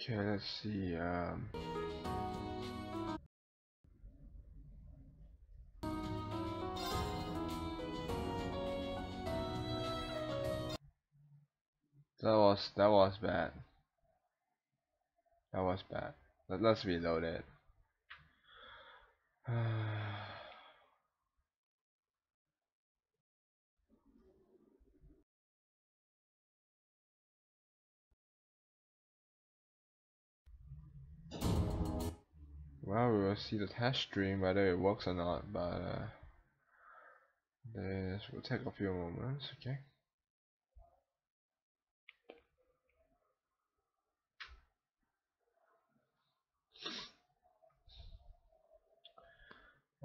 Okay, let's see. That was bad. That was bad. Let's reload it. Well, we will see the test stream whether it works or not, but this will take a few moments. Okay.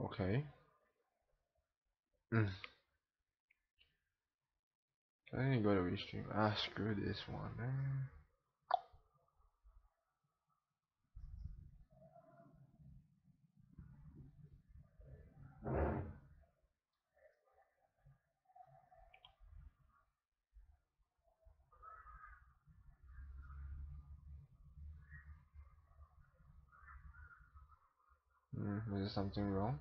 Okay. I need to go to restream. Ah, screw this one, man. Is there something wrong?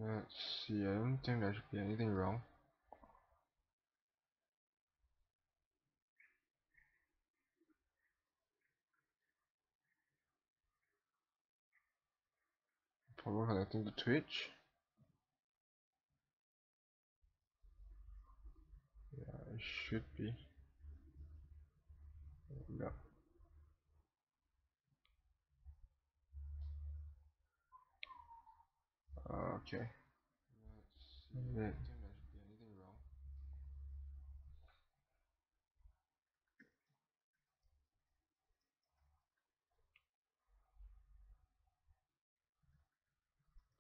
Let's see. I don't think there should be anything wrong. Probably connecting to Twitch. Yeah, it should be. No. Okay. Let's see. I don't think there should be anything wrong.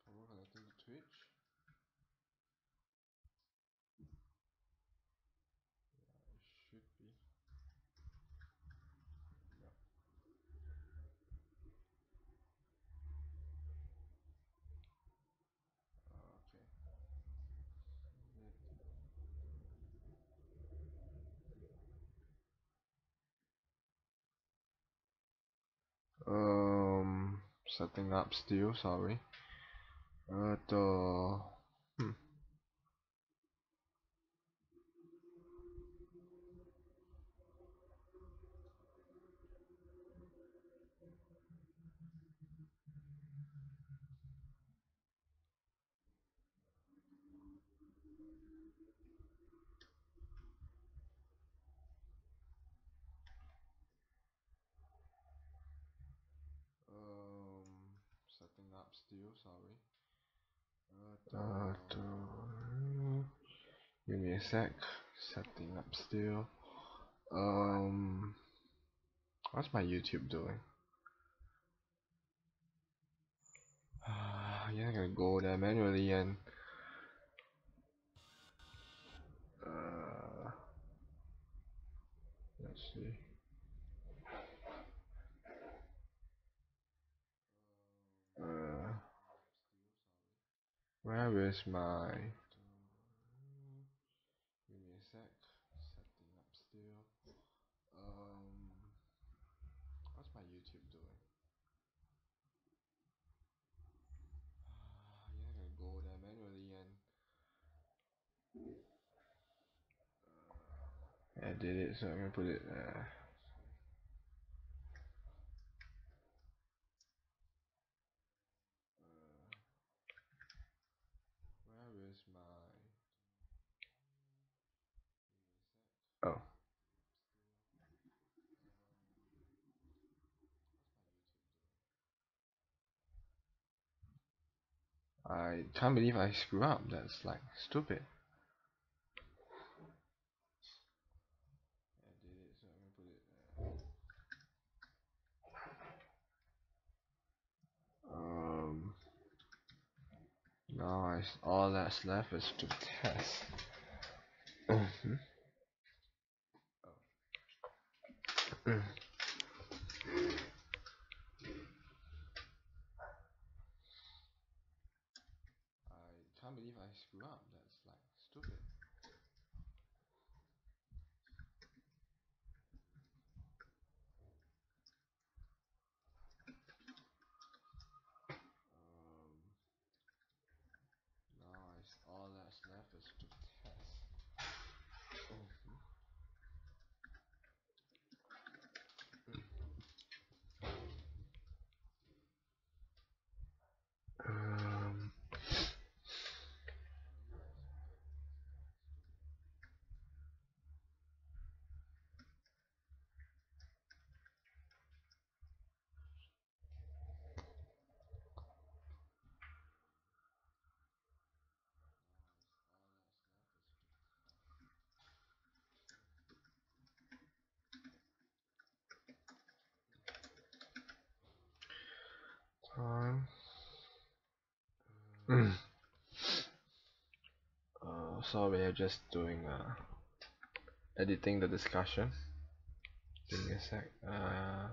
Probably connecting to Twitch. Yeah, it should be. No. Okay. Setting up still. Sorry. The setting up still. Sorry. Give me a sec. Setting up still. What's my YouTube doing? Yeah, I'm gonna go there manually and let's see. Where is my? Give me a sec. Setting up still. What's my YouTube doing? Yeah, I'm gonna go there manually and edit it. So I'm gonna put it. Where is my? Oh. I can't believe I screw up. That's like stupid. Edit it. So I'm gonna put it. Now all that's left is to test. I screw up? That's like stupid. Now all that's left is to test. Um, time. So we are just doing editing the discussion. Give me a sec. I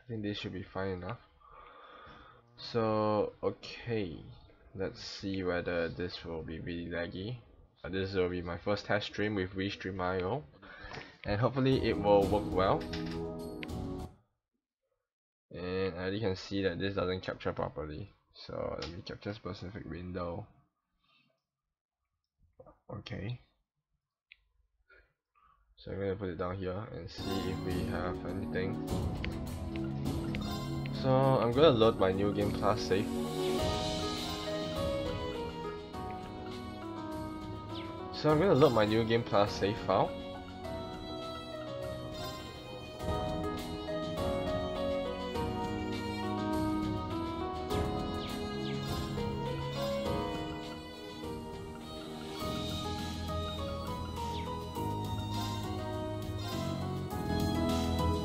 think this should be fine enough. So okay, let's see whether this will be really laggy. This will be my first test stream with Restream.io, and hopefully it will work well. And as you can see that this doesn't capture properly, so let me capture specific window. Okay, so I'm gonna put it down here and see if we have anything. So I'm gonna load my new game class save. So I'm gonna load my new game class save file.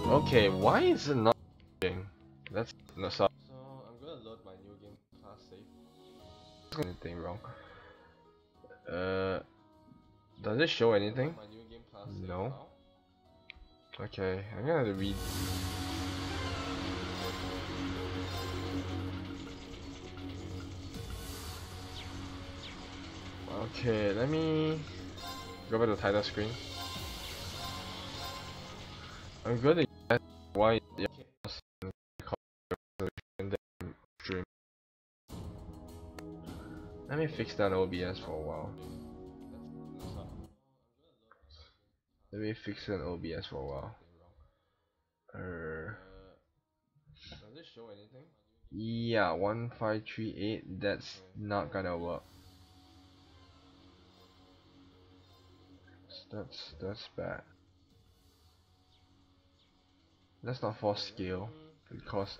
Okay, why is it not working? That's no sorry. So I'm gonna load my new game class save. Anything wrong? Does it show anything? No. Okay, I'm gonna read. Okay, let me go back to the title screen. I'm gonna guess why stream. Let me fix that OBS for a while. Let me fix an OBS for a while. Does it show anything? Yeah, 1538. That's not gonna work. That's bad. That's not force scale because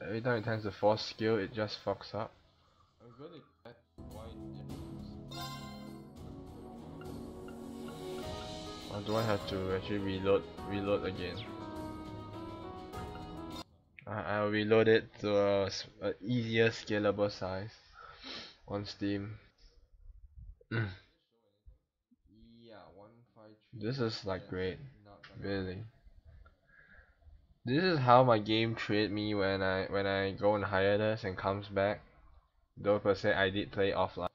every time it tends to force scale, it just fucks up. Or do I have to actually reload again? I'll reload it to a easier scalable size on Steam. This is like great, really. This is how my game treat me when I go on hiatus and comes back. Though per se I did play offline.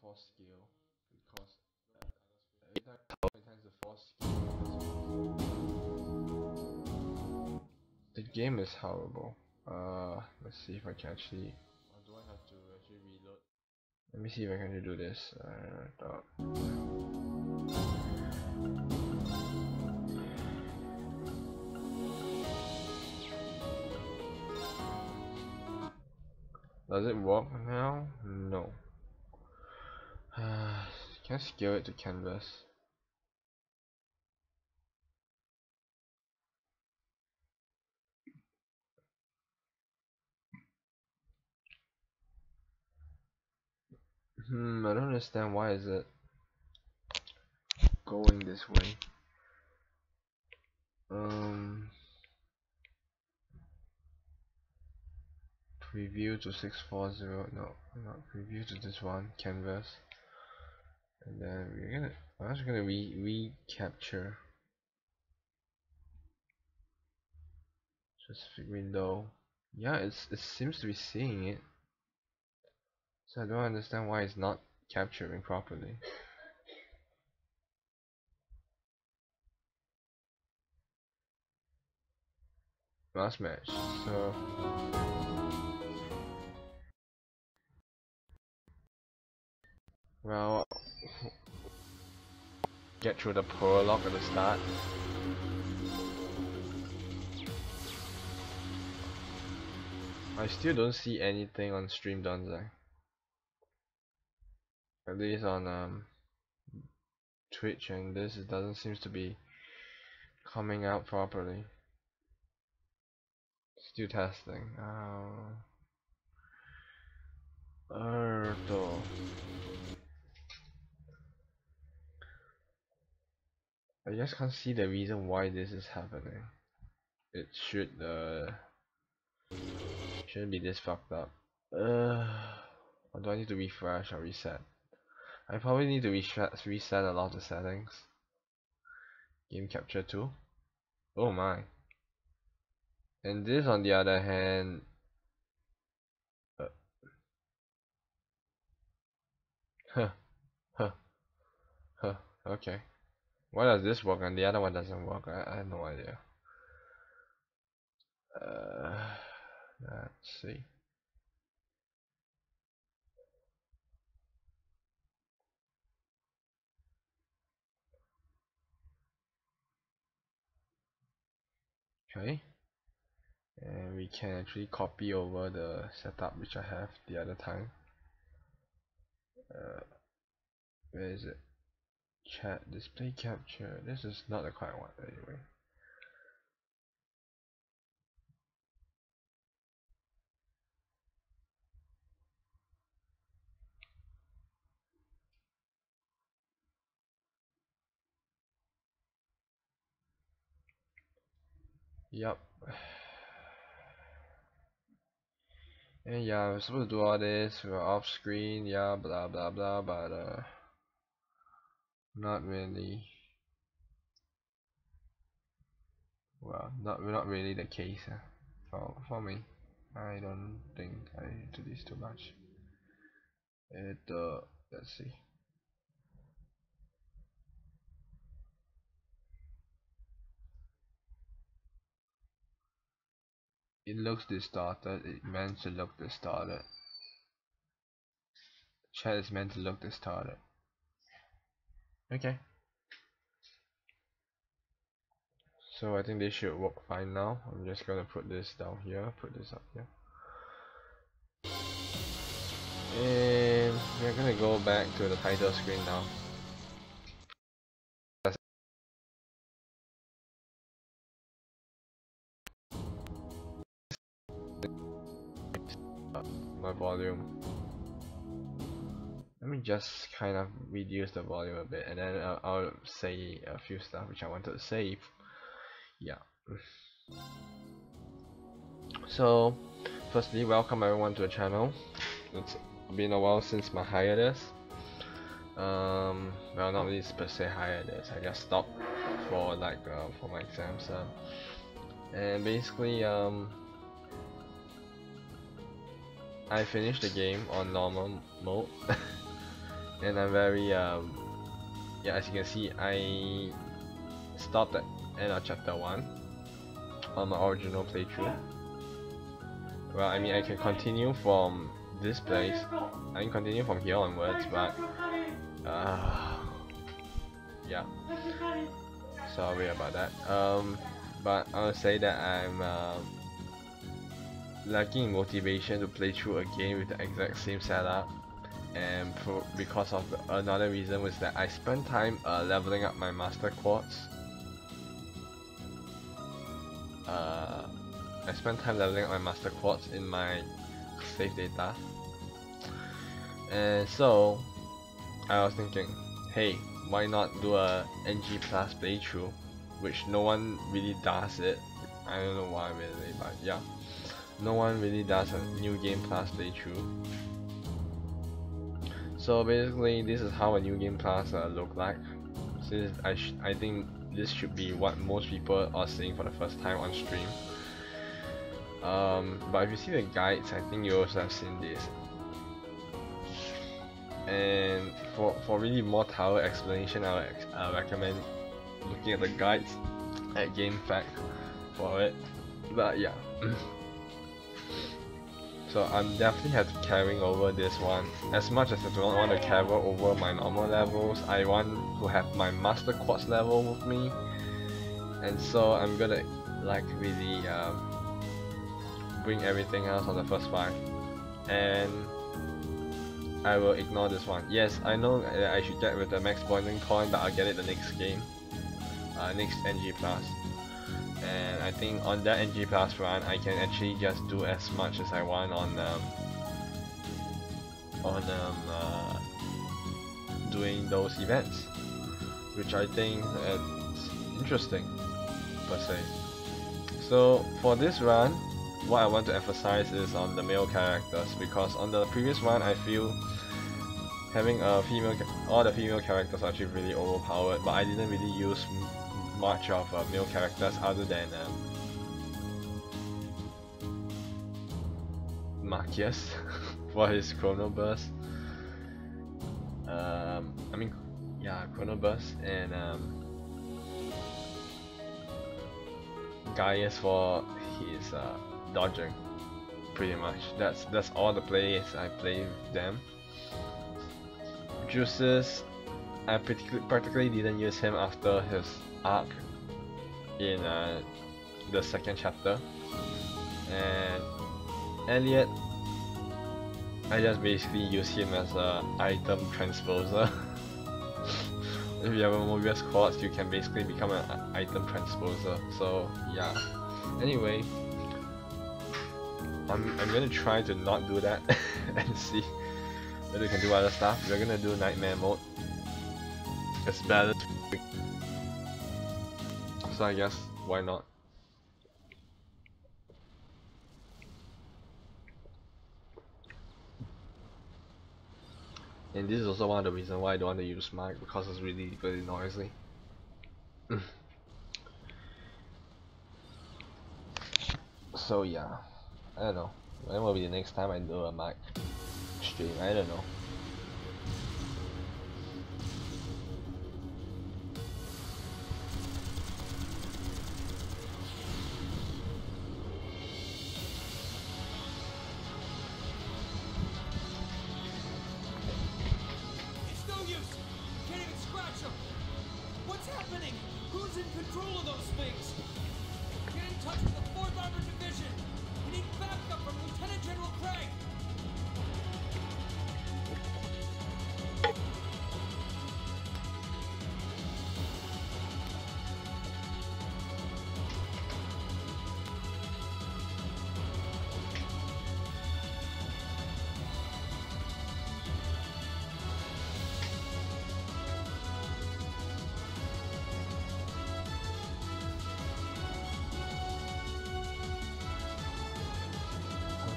The game is horrible. Let's see if I can actually. Let me see if I can do this. Does it work now? No. Can I scale it to canvas? I don't understand why is it going this way. preview to 640. No, not preview to this one, canvas. And then I'm just gonna recapture specific window. Yeah, it seems to be seeing it. So I don't understand why it's not capturing properly. Last match. So well, get through the prologue at the start. I still don't see anything on stream, don't I? At least on Twitch, and this doesn't seem to be coming out properly. Still testing. I just can't see the reason why this is happening. It shouldn't be this fucked up. Or do I need to refresh or reset? I probably need to reset a lot of the settings. Game capture too. Oh my. And this on the other hand, huh, huh, huh, okay. Why does this work and the other one doesn't work? I have no idea. Let's see. Okay. And we can actually copy over the setup which I have the other time. Where is it? Chat, display capture. This is not the correct one anyway. Yup. And yeah, we're supposed to do all this, we're off screen, yeah, blah blah blah, but not really. Well, not really the case for me. I don't think I do this too much. Let's see. It looks distorted. It meant to look distorted. Chat is meant to look distorted. Okay. So I think this should work fine now. I'm just gonna put this down here, put this up here. And we're gonna go back to the title screen now. My volume. Let me just kind of reduce the volume a bit, and then I'll say a few stuff which I wanted to save. Yeah. So, firstly, welcome everyone to the channel. It's been a while since my hiatus. Well, not really per se hiatus. I just stopped for like for my exams. And basically, I finished the game on normal mode, and I'm very yeah. As you can see, I stopped at end of chapter 1 on my original playthrough. Well, I mean, I can continue from this place. I can continue from here onwards, but yeah. Sorry about that. But I'll say that I'm lacking motivation to play through a game with the exact same setup, and because of another reason was that I spent time leveling up my master quartz. I spent time leveling up my master quartz in my save data, and so I was thinking, hey, why not do a NG plus playthrough, which no one really does it. I don't know why really, but yeah. no one really does a new game plus playthrough. So basically, this is how a new game plus look like. Since I think this should be what most people are seeing for the first time on stream. But if you see the guides, I think you also have seen this. And for really more thorough explanation, I recommend looking at the guides at GameFAQ for it. But yeah. So I'm definitely have to carrying over this one. As much as I don't want to carry over my normal levels, I want to have my Master Quartz level with me. And so I'm gonna like really bring everything else on the first 5. And I will ignore this one. Yes, I know that I should get with the max boiling point, but I'll get it the next game. Next NG Plus. And I think on that NG Plus run, I can actually just do as much as I want on doing those events, which I think is interesting per se. So for this run, what I want to emphasize is on the male characters, because on the previous one I feel having a all the female characters are actually really overpowered, but I didn't really use much of male characters other than Marcus for his Chrono Burst. Chrono Burst, and Gaius for his dodging. Pretty much. That's all the plays I play with them. Juices, I practically didn't use him after his arc in the second chapter. And Elliot, I just basically use him as a item transposer. If you have a Mobius Quartz, you can basically become an item transposer. So yeah. Anyway, I'm gonna try to not do that and see whether we can do other stuff. We're gonna do Nightmare mode. It's better. So I guess why not? And this is also one of the reasons why I don't want to use mic, because it's really noisy. So yeah, I don't know. When will be the next time I do a mic stream? I don't know.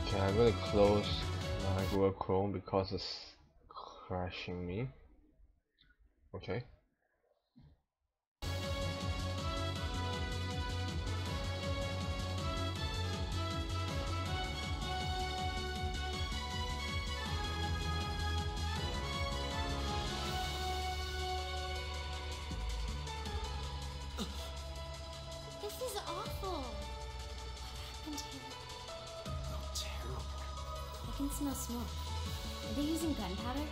Okay, I'm gonna close my Google Chrome because it's crashing me. Okay. This is awful. What happened here? Oh, terrible. I can smell smoke. Are they using gunpowder?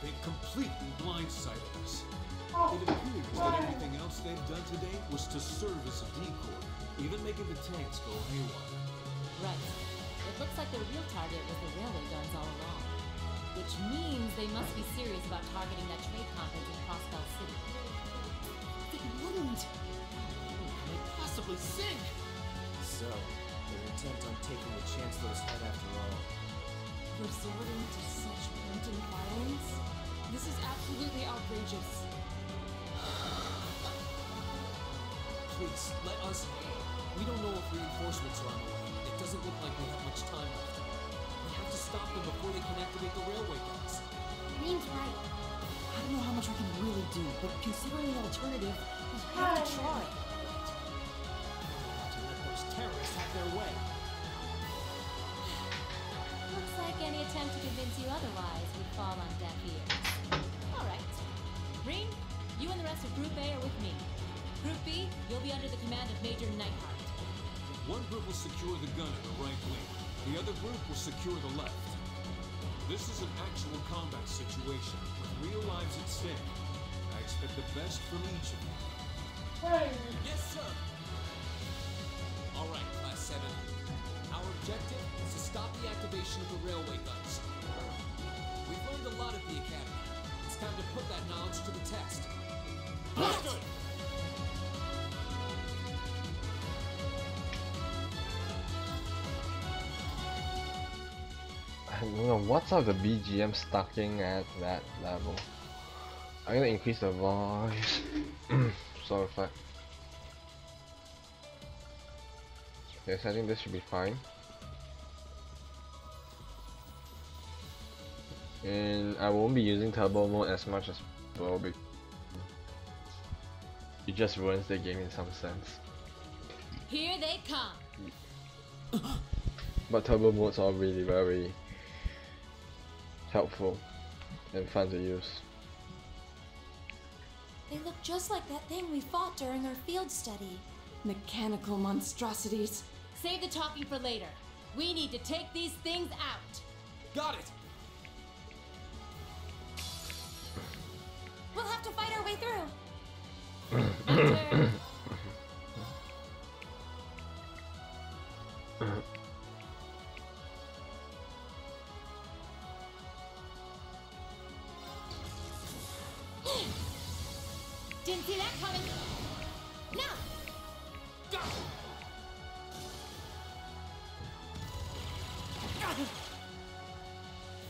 They completely blindsided us. It appears that everything else they've done today was to serve as a decoy, even making the tanks go haywire. Right. It looks like the real target was the railway guns all along. Which means they must be serious about targeting that trade conference in Crossbell City. They wouldn't. How can they possibly sink? So, they're intent on taking the Chancellor's head after all. Resorting to such wanton violence? This is absolutely outrageous. Please, let us... We don't know if reinforcements are on the way. It doesn't look like they have much time left. We have to stop them before they can activate the railway guns. Green's right. I don't know how much we can really do, but considering the alternative, we have to try. To let those terrorists have their way. Looks like any attempt to convince you otherwise would fall on deaf ears. Alright. Green, you and the rest of Group A are with me. Group B, you'll be under the command of Major Nightheart. One group will secure the gun in the right wing. The other group will secure the left. This is an actual combat situation with real lives at stake. I expect the best from each of you. Yes, sir. All right, Class 7. Our objective is to stop the activation of the railway guns. We've learned a lot at the Academy. It's time to put that knowledge to the test. Understood! I don't know what's up with the BGM stacking at that level. I'm gonna increase the voice. Sort of like. Yes, I think this should be fine. And I won't be using turbo mode as much as well because it just ruins the game in some sense. Here they come! But turbo modes are really very helpful and fun to use. They look just like that thing we fought during our field study. Mechanical monstrosities. Save the talking for later. We need to take these things out. Got it! We'll have to fight our way through. My turn. Didn't see that coming. Now! Go!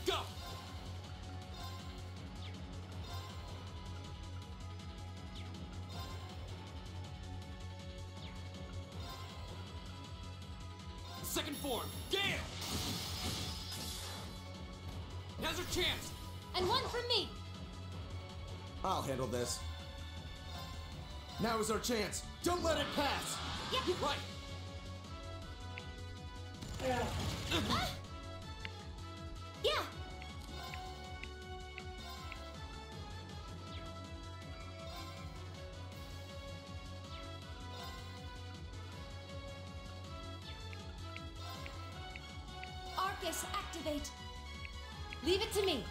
Go! Second form, Gale! Now's our chance! And one from me! I'll handle this. Now is our chance. Don't let it pass. You're right! Yeah. Arcus, activate. Leave it to me.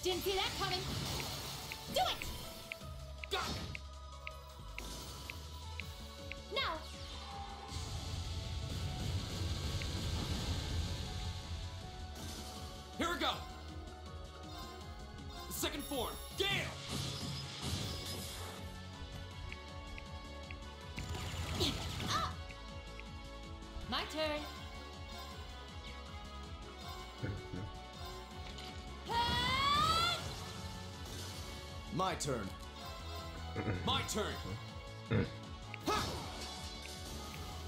Didn't see that coming. Do it! Go! Now. Here we go! Second form, Gale! Up. My turn. My turn. My turn! Ha!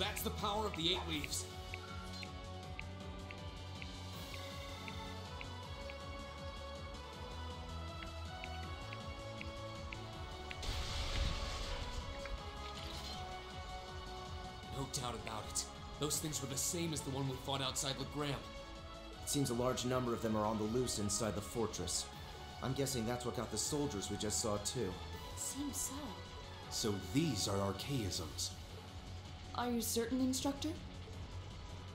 That's the power of the 8 leaves. No doubt about it. Those things were the same as the one we fought outside Legram. It seems a large number of them are on the loose inside the fortress. I'm guessing that's what got the soldiers we just saw too. Seems so. So these are archaisms. Are you certain, Instructor?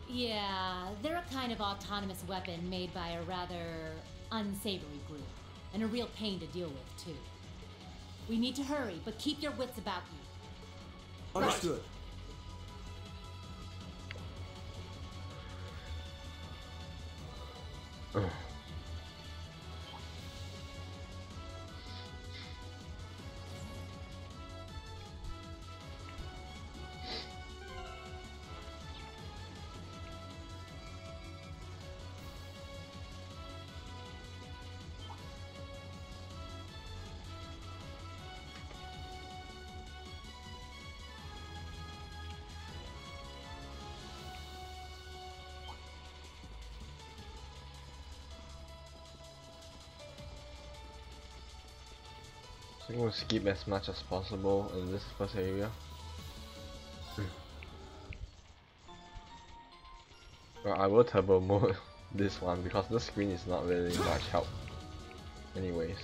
Yeah, they're a kind of autonomous weapon made by a rather unsavory group. And a real pain to deal with, too. We need to hurry, but keep your wits about you. Understood. think we'll skip as much as possible in this first area. Well, I will turbo mode this one because the screen is not really much help. Anyways,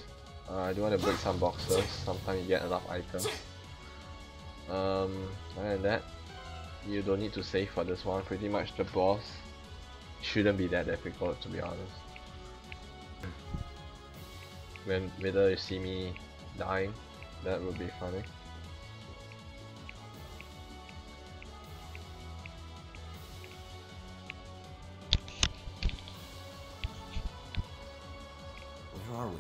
I do want to break some boxes. Sometimes you get enough items. Other than that, you don't need to save for this one. Pretty much the boss shouldn't be that difficult, to be honest. Whether you see me dying, that would be funny. Where are we?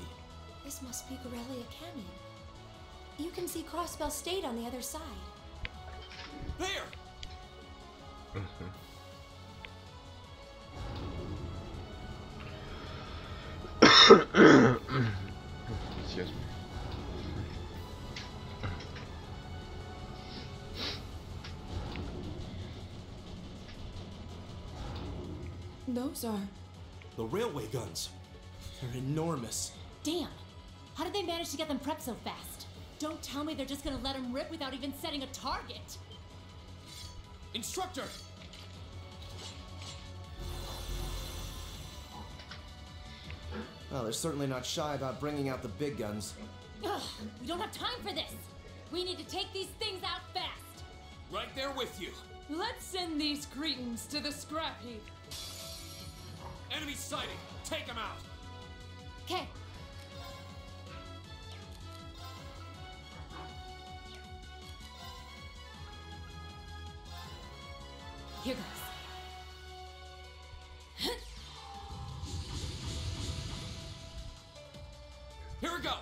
This must be Gorelia Canyon. You can see Crossbell State on the other side. There! Excuse me. Those are... The railway guns. They're enormous. Damn! How did they manage to get them prepped so fast? Don't tell me they're just gonna let them rip without even setting a target! Instructor! Well, they're certainly not shy about bringing out the big guns. Ugh, we don't have time for this! We need to take these things out fast! Right there with you. Let's send these cretins to the scrap heap. Enemy sighting. Take them out. Okay. Here goes. Here we go.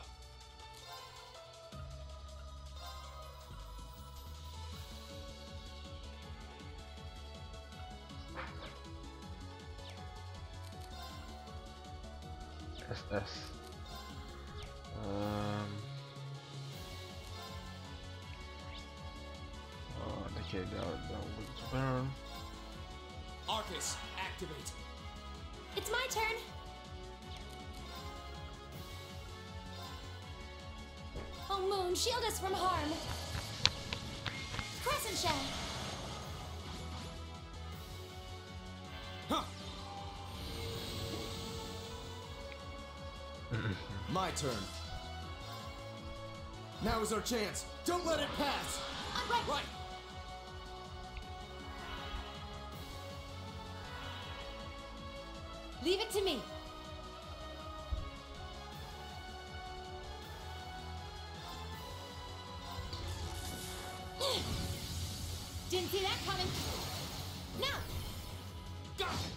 SS. Okay, that would burn. Arcus, activate. It's my turn. Oh, Moon, shield us from harm. Crescent Shell. Huh. My turn. Now is our chance. Don't let it pass. Right. Leave it to me. Didn't see that coming. Now! Got it.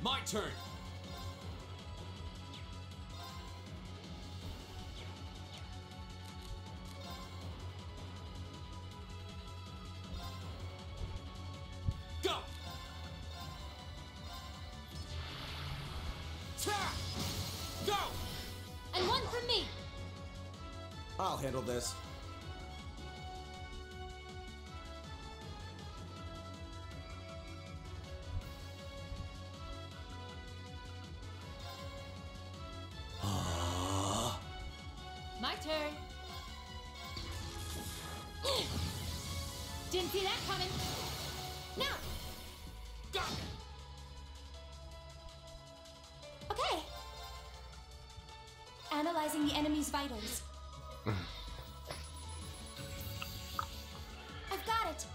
My turn. Go. Ta! Go. And one from me. I'll handle this. My turn. Didn't see that coming. Now! Go. Okay. Analyzing the enemy's vitals. I've got it.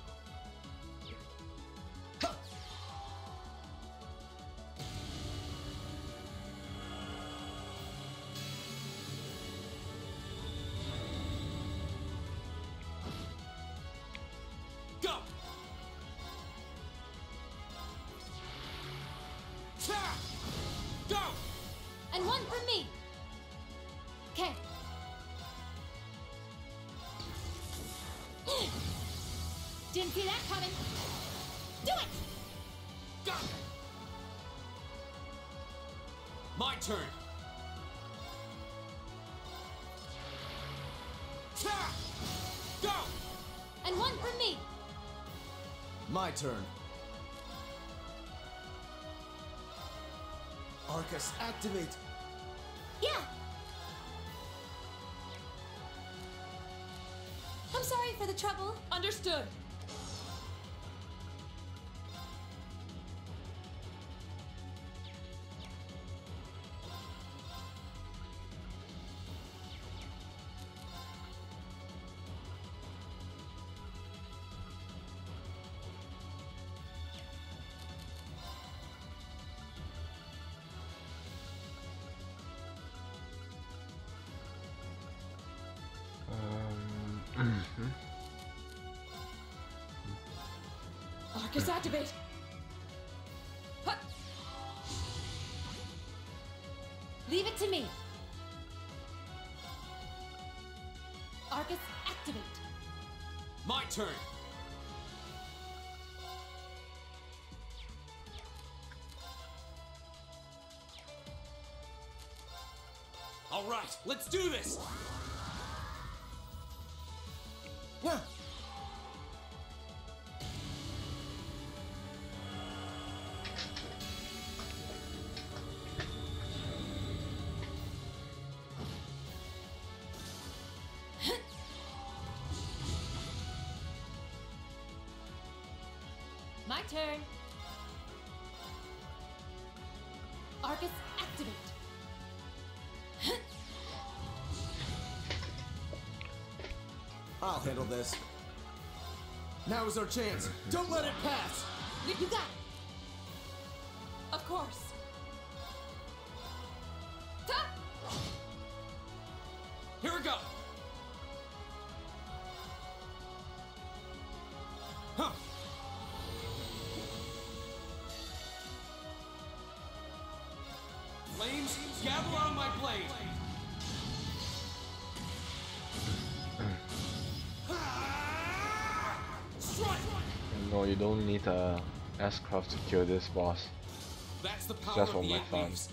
Go. Ta! Go. And one from me. Okay. Didn't see that coming. Do it! Go. My turn. Ta! Go. And one from me. My turn. Arcus, activate. Yeah. I'm sorry for the trouble. Understood. Arcus, activate! Huh. Leave it to me. Arcus, activate. My turn. All right, let's do this. Yeah. My turn. Arcus, activate. I'll handle this. Now is our chance. Don't let it pass. You got it. Of course. Here we go. Huh. Flames, gather on my blade. Strike! No, you don't need a S-craft to kill this boss. That's the power Just of for the my eight fun. leaves.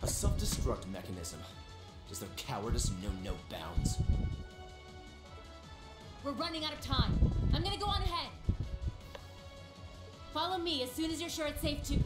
A self-destruct mechanism. Does their cowardice know no bounds? We're running out of time. I'm gonna go on ahead. Follow me as soon as you're sure it's safe to.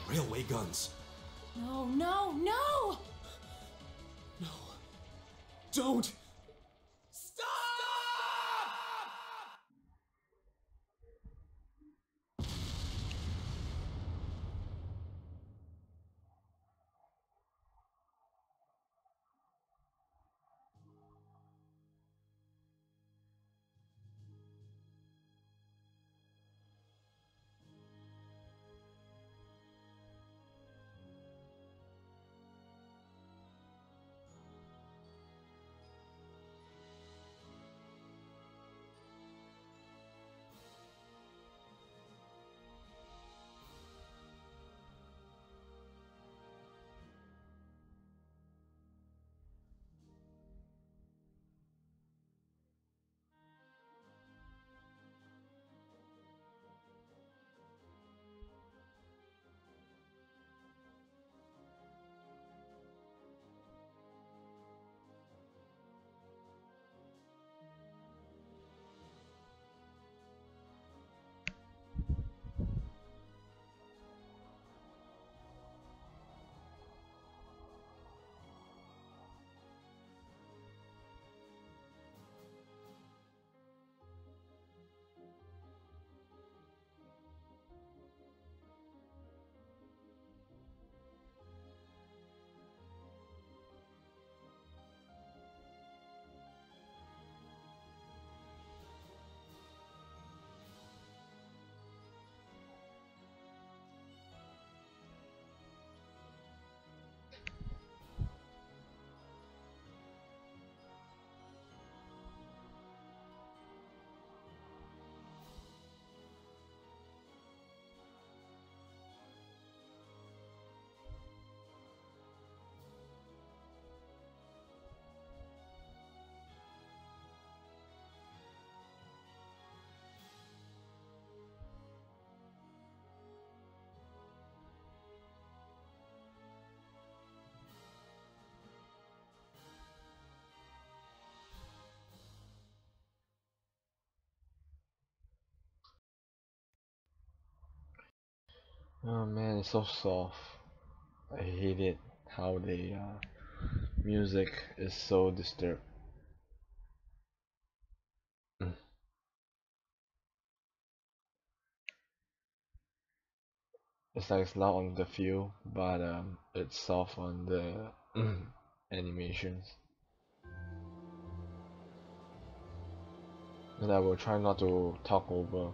Railway guns. No, no, no! No. Don't. Stop! Oh man, it's so soft. I hate it how the music is so disturbed. Mm. It's like it's loud on the feel, but it's soft on the animations. And I will try not to talk over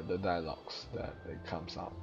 the dialogues that it comes out.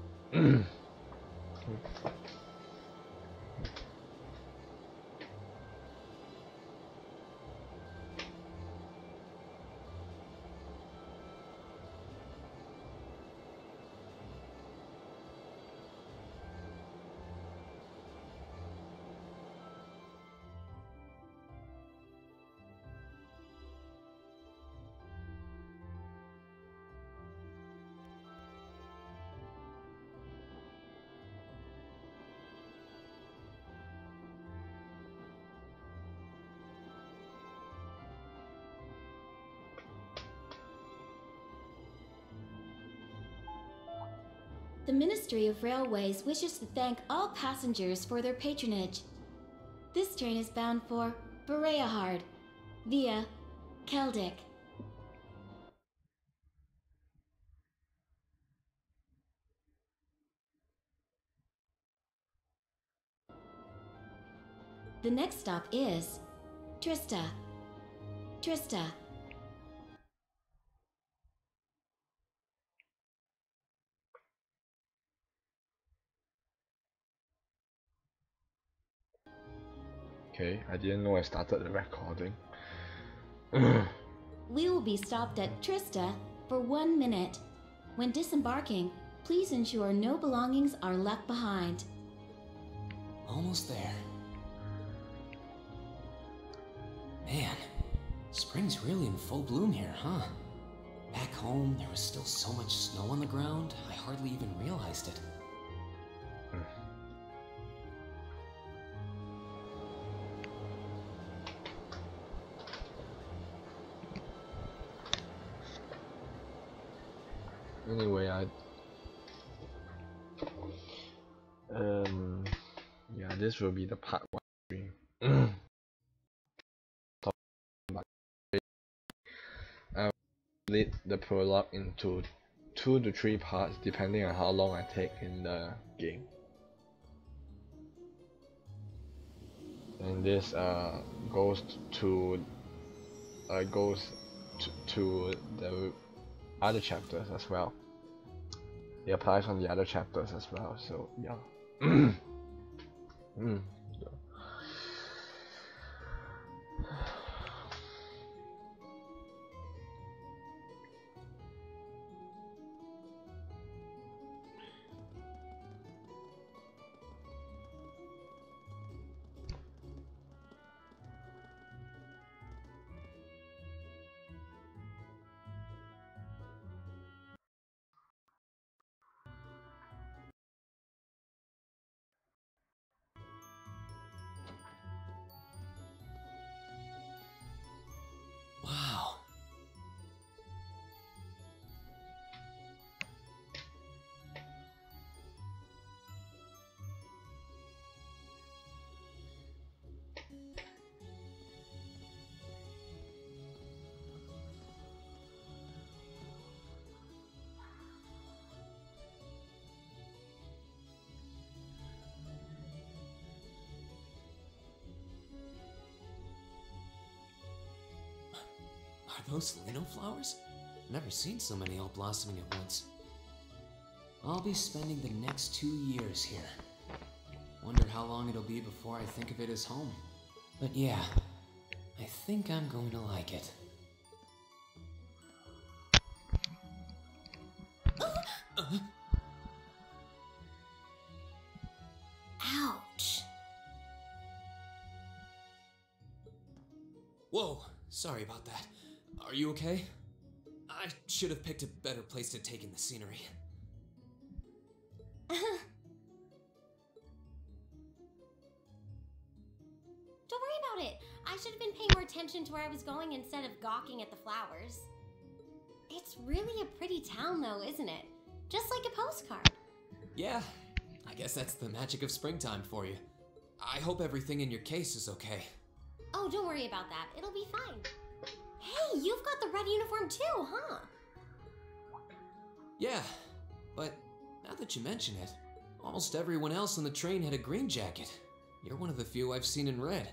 The Ministry of Railways wishes to thank all passengers for their patronage. This train is bound for Bereahard via Keldic. The next stop is Trista. Trista. Okay, I didn't know I started the recording. We will be stopped at Trista for 1 minute. When disembarking, please ensure no belongings are left behind. Almost there. Man, spring's really in full bloom here, huh? Back home, there was still so much snow on the ground, I hardly even realized it. Anyway, yeah, this will be the part 1 stream. Talk about I will split the prologue into 2 to 3 parts depending on how long I take in the game. And this goes to the other chapters as well. It applies on the other chapters as well, so yeah. Wow. Are those Lino flowers? Never seen so many all blossoming at once. I'll be spending the next 2 years here. Wonder how long it'll be before I think of it as home. But yeah, I think I'm going to like it. Ouch. Whoa, sorry about that. Are you okay? I should have picked a better place to take in the scenery. Don't worry about it. I should have been paying more attention to where I was going instead of gawking at the flowers. It's really a pretty town though, isn't it? Just like a postcard. Yeah, I guess that's the magic of springtime for you. I hope everything in your case is okay. Oh, don't worry about that. It'll be fine. Hey, you've got the red uniform too, huh? Yeah, but now that you mention it, almost everyone else on the train had a green jacket. You're one of the few I've seen in red.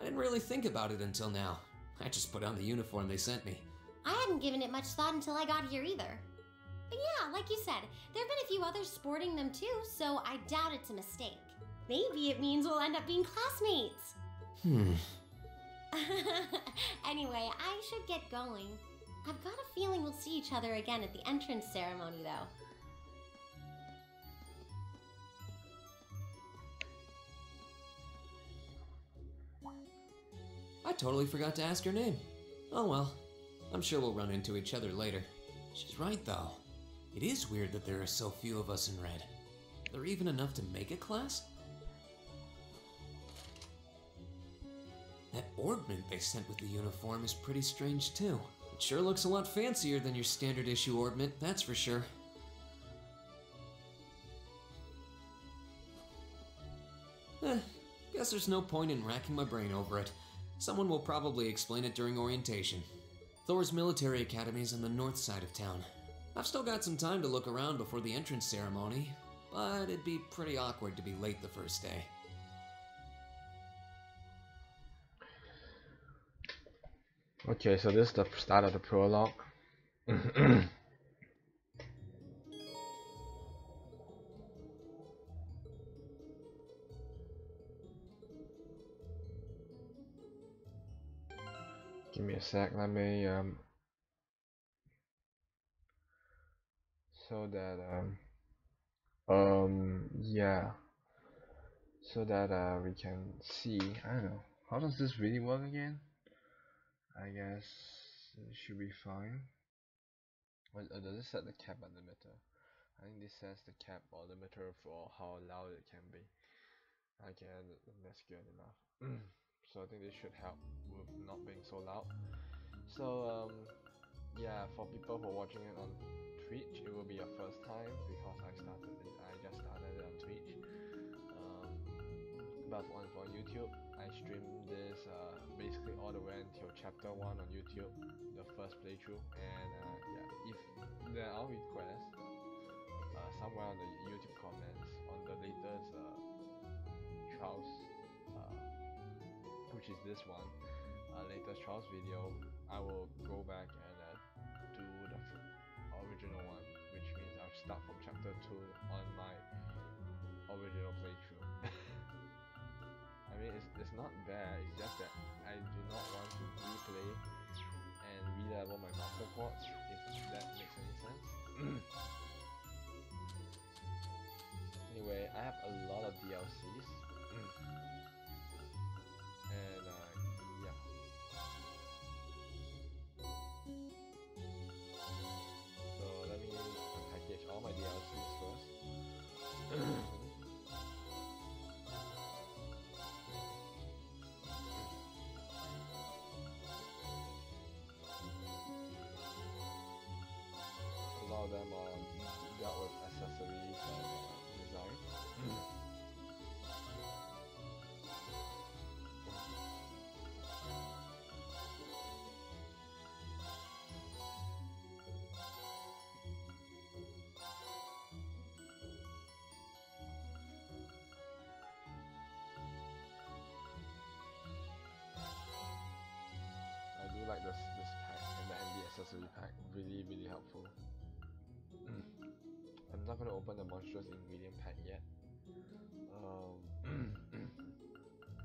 I didn't really think about it until now. I just put on the uniform they sent me. I hadn't given it much thought until I got here either. But yeah, like you said, there have been a few others sporting them too, so I doubt it's a mistake. Maybe it means we'll end up being classmates. Anyway, I should get going. I've got a feeling we'll see each other again at the entrance ceremony, though. I totally forgot to ask her name. Oh well, I'm sure we'll run into each other later. She's right though. It is weird that there are so few of us in red. Are there even enough to make a class? That ornament they sent with the uniform is pretty strange too. It sure looks a lot fancier than your standard issue ornament, that's for sure. Guess there's no point in racking my brain over it. Someone will probably explain it during orientation. Thor's military academy is on the north side of town. I've still got some time to look around before the entrance ceremony, but it'd be pretty awkward to be late the first day. Okay, so this is the start of the prologue. Give me a sec, let me so that yeah, so that we can see. I don't know, how does this really work again? I guess it should be fine. Does it set the cap and limiter? I think this sets the cap or limiter for how loud it can be. Okay, that's good enough. So I think this should help with not being so loud. So yeah, for people who are watching it on Twitch, it will be your first time because I just started it on Twitch. But for YouTube, I streamed this basically all the way until chapter 1 on YouTube, the first playthrough. And yeah, if there are requests somewhere on the YouTube comments on the latest trials, which is this one, latest trials video, I will go back and do the original one, which means I'll start from chapter 2 on my original playthrough. I mean, it's not bad, it's just that I do not want to replay and re-level my master quartz, if that makes any sense. Anyway, I have a lot of DLCs. And yeah. So let me package all my DLCs first. A lot of them are dealt with accessories and design. I do like this pack and the MD accessory pack, really helpful. I'm not gonna open the monstrous ingredient pack yet.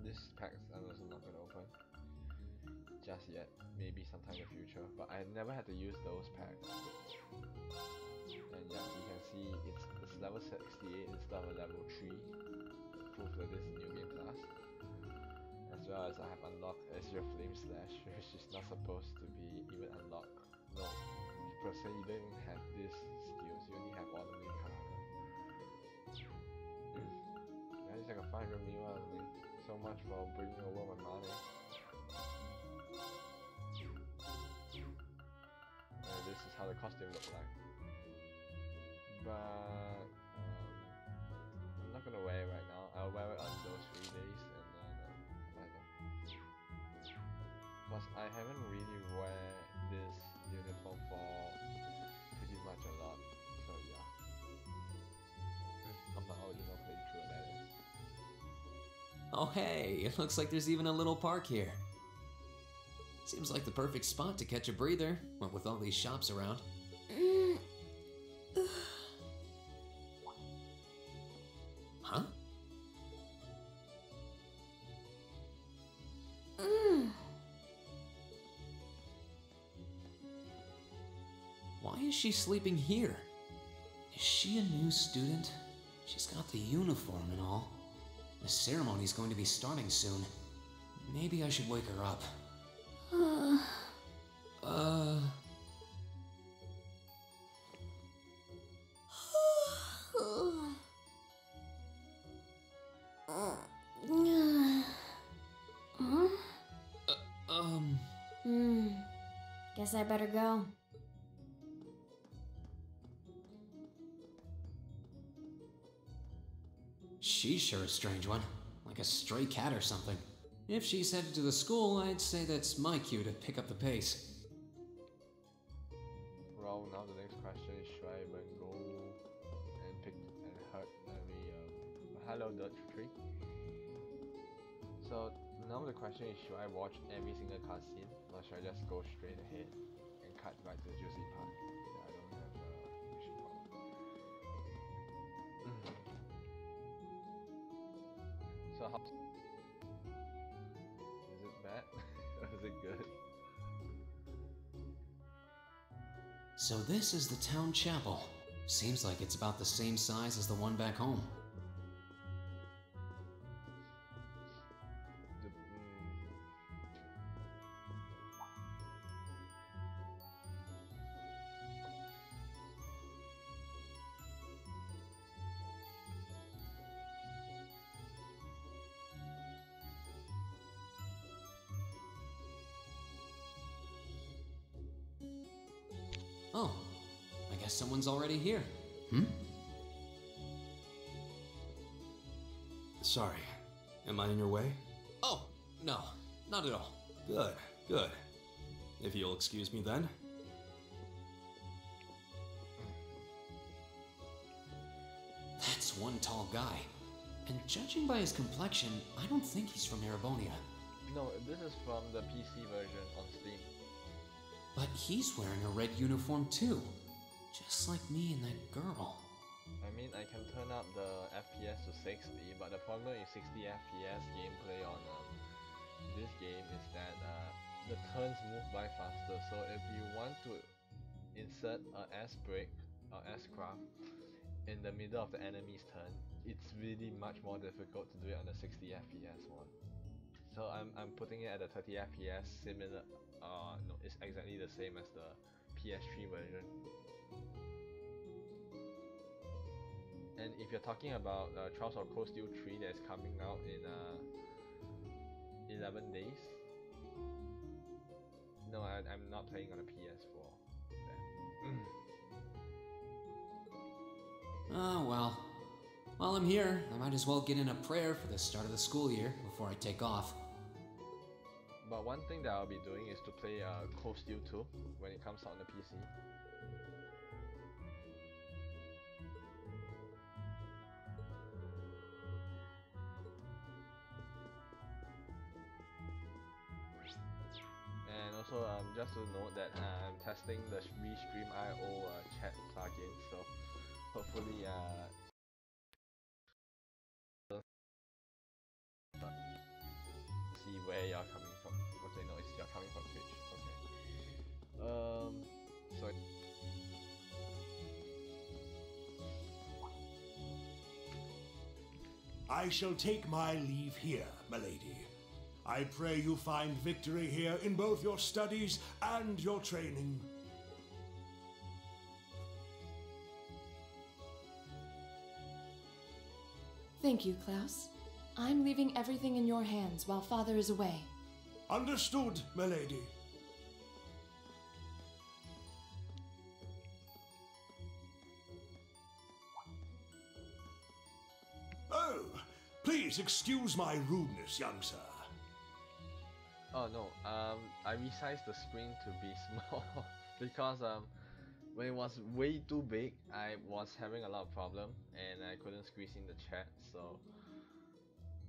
This pack I'm also not gonna open just yet. Maybe sometime in the future. But I never had to use those packs. And yeah, you can see it's level 68 instead of level 3. Proof that this is new game class. As well as I have unlocked Azure Flame Slash, which is not supposed to be even unlocked. No, per se you don't even have these skills, you only have Ordinary Karana. Yeah, it's like a 500 mil out of me. So much for bringing over my money. And this is how the costume looks like. but I'm not gonna wear it right now. I'll wear it on those 3 days and then whatever. Because I haven't really wear this uniform for pretty much a lot, so yeah. On my original playthrough, that is. Oh hey, it looks like there's even a little park here. Seems like the perfect spot to catch a breather, what with all these shops around. Huh? Why is she sleeping here? Is she a new student? She's got the uniform and all. The ceremony's going to be starting soon. Maybe I should wake her up. Guess I better go. She's sure a strange one. Like a stray cat or something. If she's headed to the school, I'd say that's my cue to pick up the pace. Well, now the next question is, should I even go and pick and hurt every hello Dutch tree? So now the question is, should I watch every single cutscene or should I just go straight ahead and cut right to the juicy part? Yeah, I don't have mission problem. So how is it bad? Or is it good? So this is the town chapel. Seems like it's about the same size as the one back home. Oh, I guess someone's already here. Sorry, am I in your way? Oh, no, not at all. Good, good. If you'll excuse me then. That's one tall guy. And judging by his complexion, I don't think he's from Erebonia. No, this is from the PC version on Steam. But he's wearing a red uniform too. Just like me and that girl. I mean, I can turn up the FPS to 60, but the problem with 60 FPS gameplay on this game is that the turns move by faster. So if you want to insert a S-brake or S-craft in the middle of the enemy's turn, it's really much more difficult to do it on the 60 FPS one. So I'm putting it at the 30 FPS, similar. No, it's exactly the same as the PS3 version. And if you're talking about Trials of Cold Steel 3 that's coming out in 11 days, no, I'm not playing on a PS4. Oh well. While I'm here, I might as well get in a prayer for the start of the school year before I take off. But one thing that I'll be doing is to play Cold Steel 2 when it comes out on the PC. And also just to note that I'm testing the Restream.io chat plugin, so hopefully see where you're coming from. Okay, no, it's you're coming from Twitch. Okay. So I shall take my leave here, milady. I pray you find victory here in both your studies and your training. Thank you, Klaus. I'm leaving everything in your hands while Father is away. Understood, milady. Please excuse my rudeness, young sir. Oh no, I resized the screen to be small because when it was way too big, I was having a lot of problem and I couldn't squeeze in the chat. So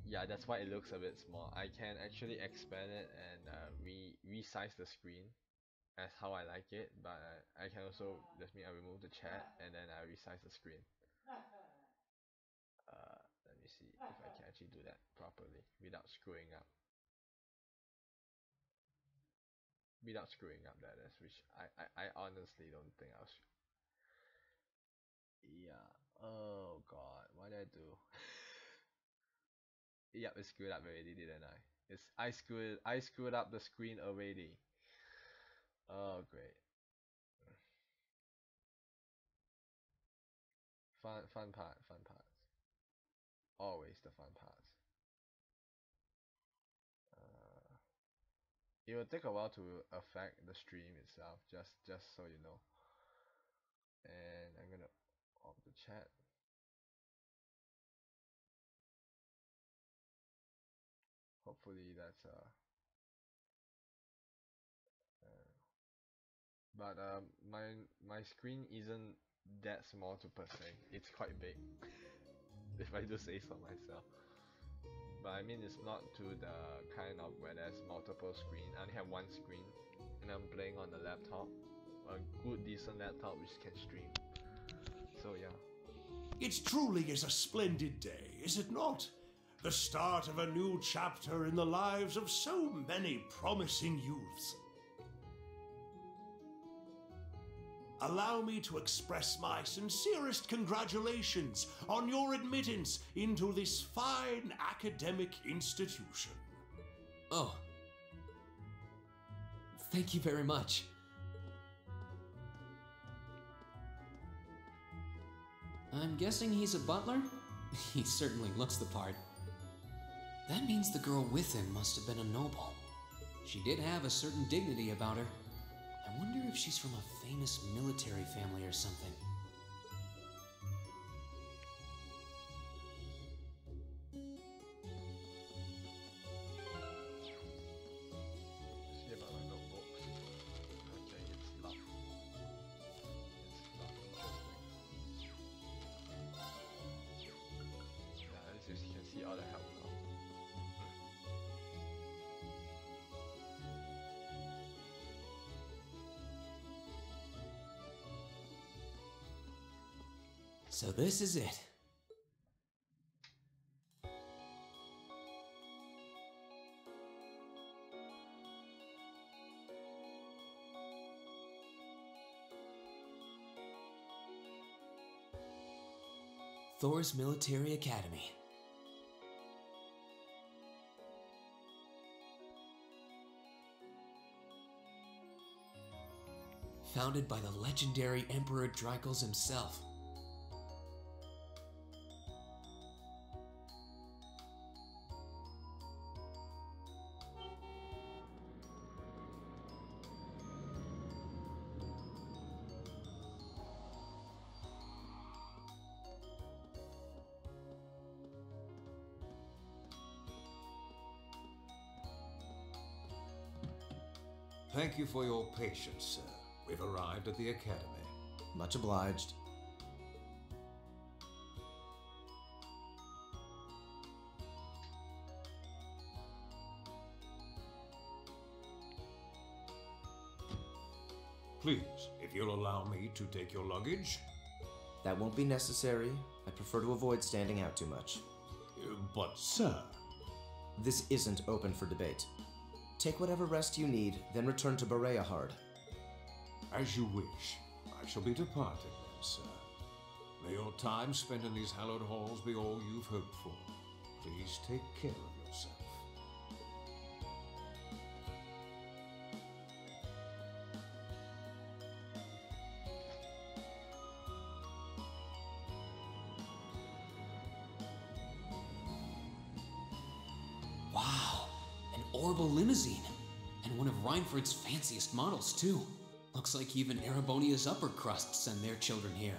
yeah, that's why it looks a bit small. I can actually expand it and resize the screen as how I like it, but I can also I remove the chat and then I resize the screen. Let me see if I can actually do that properly without screwing up. That is, which I honestly don't think I was. Yeah. Oh god, what did I do? Yep, it screwed up already, didn't I? I screwed up the screen already. Oh great. Fun parts. Always the fun parts. It will take a while to affect the stream itself, just so you know. And I'm gonna off the chat. Hopefully that's but my screen isn't that small to per se. It's quite big, if I do say so myself. But I mean, it's not to the kind of where there's multiple screen. I only have one screen, and I'm playing on the laptop, a good decent laptop which can stream. So yeah. It truly is a splendid day, is it not? The start of a new chapter in the lives of so many promising youths. Allow me to express my sincerest congratulations on your admittance into this fine academic institution. Oh. Thank you very much. I'm guessing he's a butler? He certainly looks the part. That means the girl with him must have been a noble. She did have a certain dignity about her. I wonder if she's from a famous military family or something. See about my notebooks. Okay, it's locked. Interesting. Yeah, at least you can see all the help now. So this is it. Thor's Military Academy. Founded by the legendary Emperor Dreikels himself. Thank you for your patience, sir. We've arrived at the academy. Much obliged. Please, if you'll allow me to take your luggage. That won't be necessary. I prefer to avoid standing out too much. But, sir... This isn't open for debate. Take whatever rest you need, then return to Bereahard. As you wish. I shall be departing then, sir. May your time spent in these hallowed halls be all you've hoped for. Please take care of yourself. Wow, an Orbital limousine. And one of Reinford's fanciest models, too. Looks like even Erebonia's upper crust send their children here.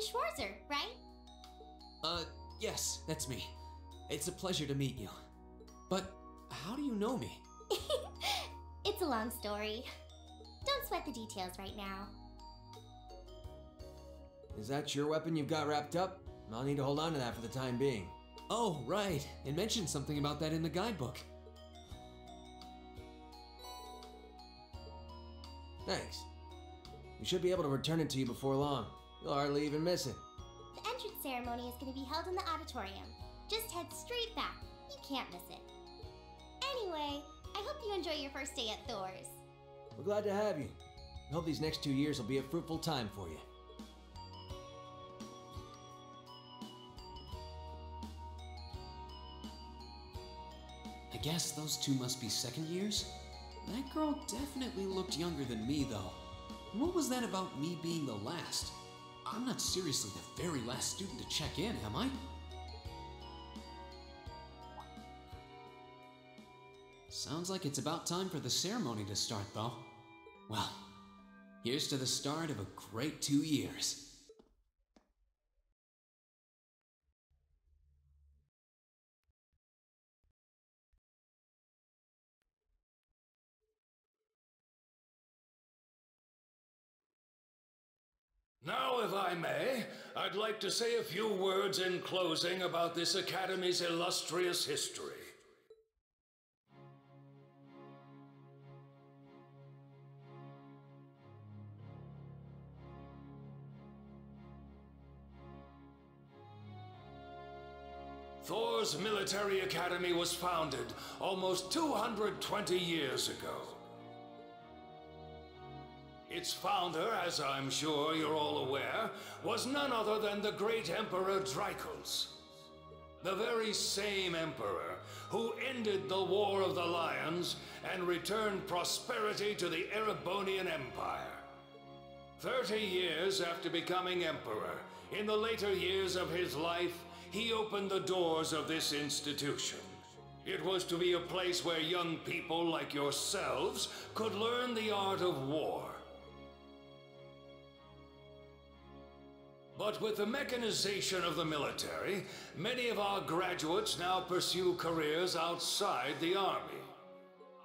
Schwarzer, right? Yes, that's me. It's a pleasure to meet you. But how do you know me? It's a long story. Don't sweat the details right now. Is that your weapon you've got wrapped up? I'll need to hold on to that for the time being. Oh, right. It mentioned something about that in the guidebook. Thanks. We should be able to return it to you before long. You'll hardly even miss it. The entrance ceremony is going to be held in the auditorium. Just head straight back. You can't miss it. Anyway, I hope you enjoy your first day at Thor's. We're glad to have you. We hope these next 2 years will be a fruitful time for you. I guess those two must be second years? That girl definitely looked younger than me, though. What was that about me being the last? I'm not seriously the very last student to check in, am I? Sounds like it's about time for the ceremony to start, though. Well, here's to the start of a great 2 years. Now, if I may, I'd like to say a few words in closing about this Academy's illustrious history. Thor's Military Academy was founded almost 220 years ago. Its founder, as I'm sure you're all aware, was none other than the great Emperor Dreichels. The very same emperor who ended the War of the Lions and returned prosperity to the Erebonian Empire. 30 years after becoming emperor, in the later years of his life, he opened the doors of this institution. It was to be a place where young people like yourselves could learn the art of war. But with the mechanization of the military, many of our graduates now pursue careers outside the Army.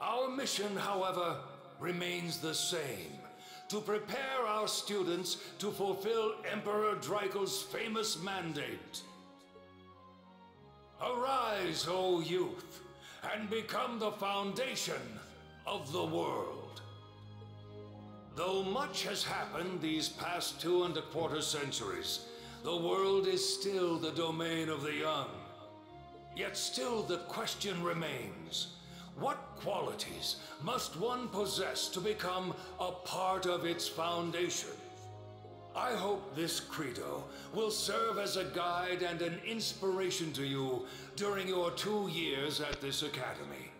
Our mission, however, remains the same: to prepare our students to fulfill Emperor Dreichels' famous mandate. Arise, O youth, and become the foundation of the world. Though much has happened these past 2¼ centuries, the world is still the domain of the young. Yet still the question remains: what qualities must one possess to become a part of its foundation? I hope this credo will serve as a guide and an inspiration to you during your 2 years at this academy.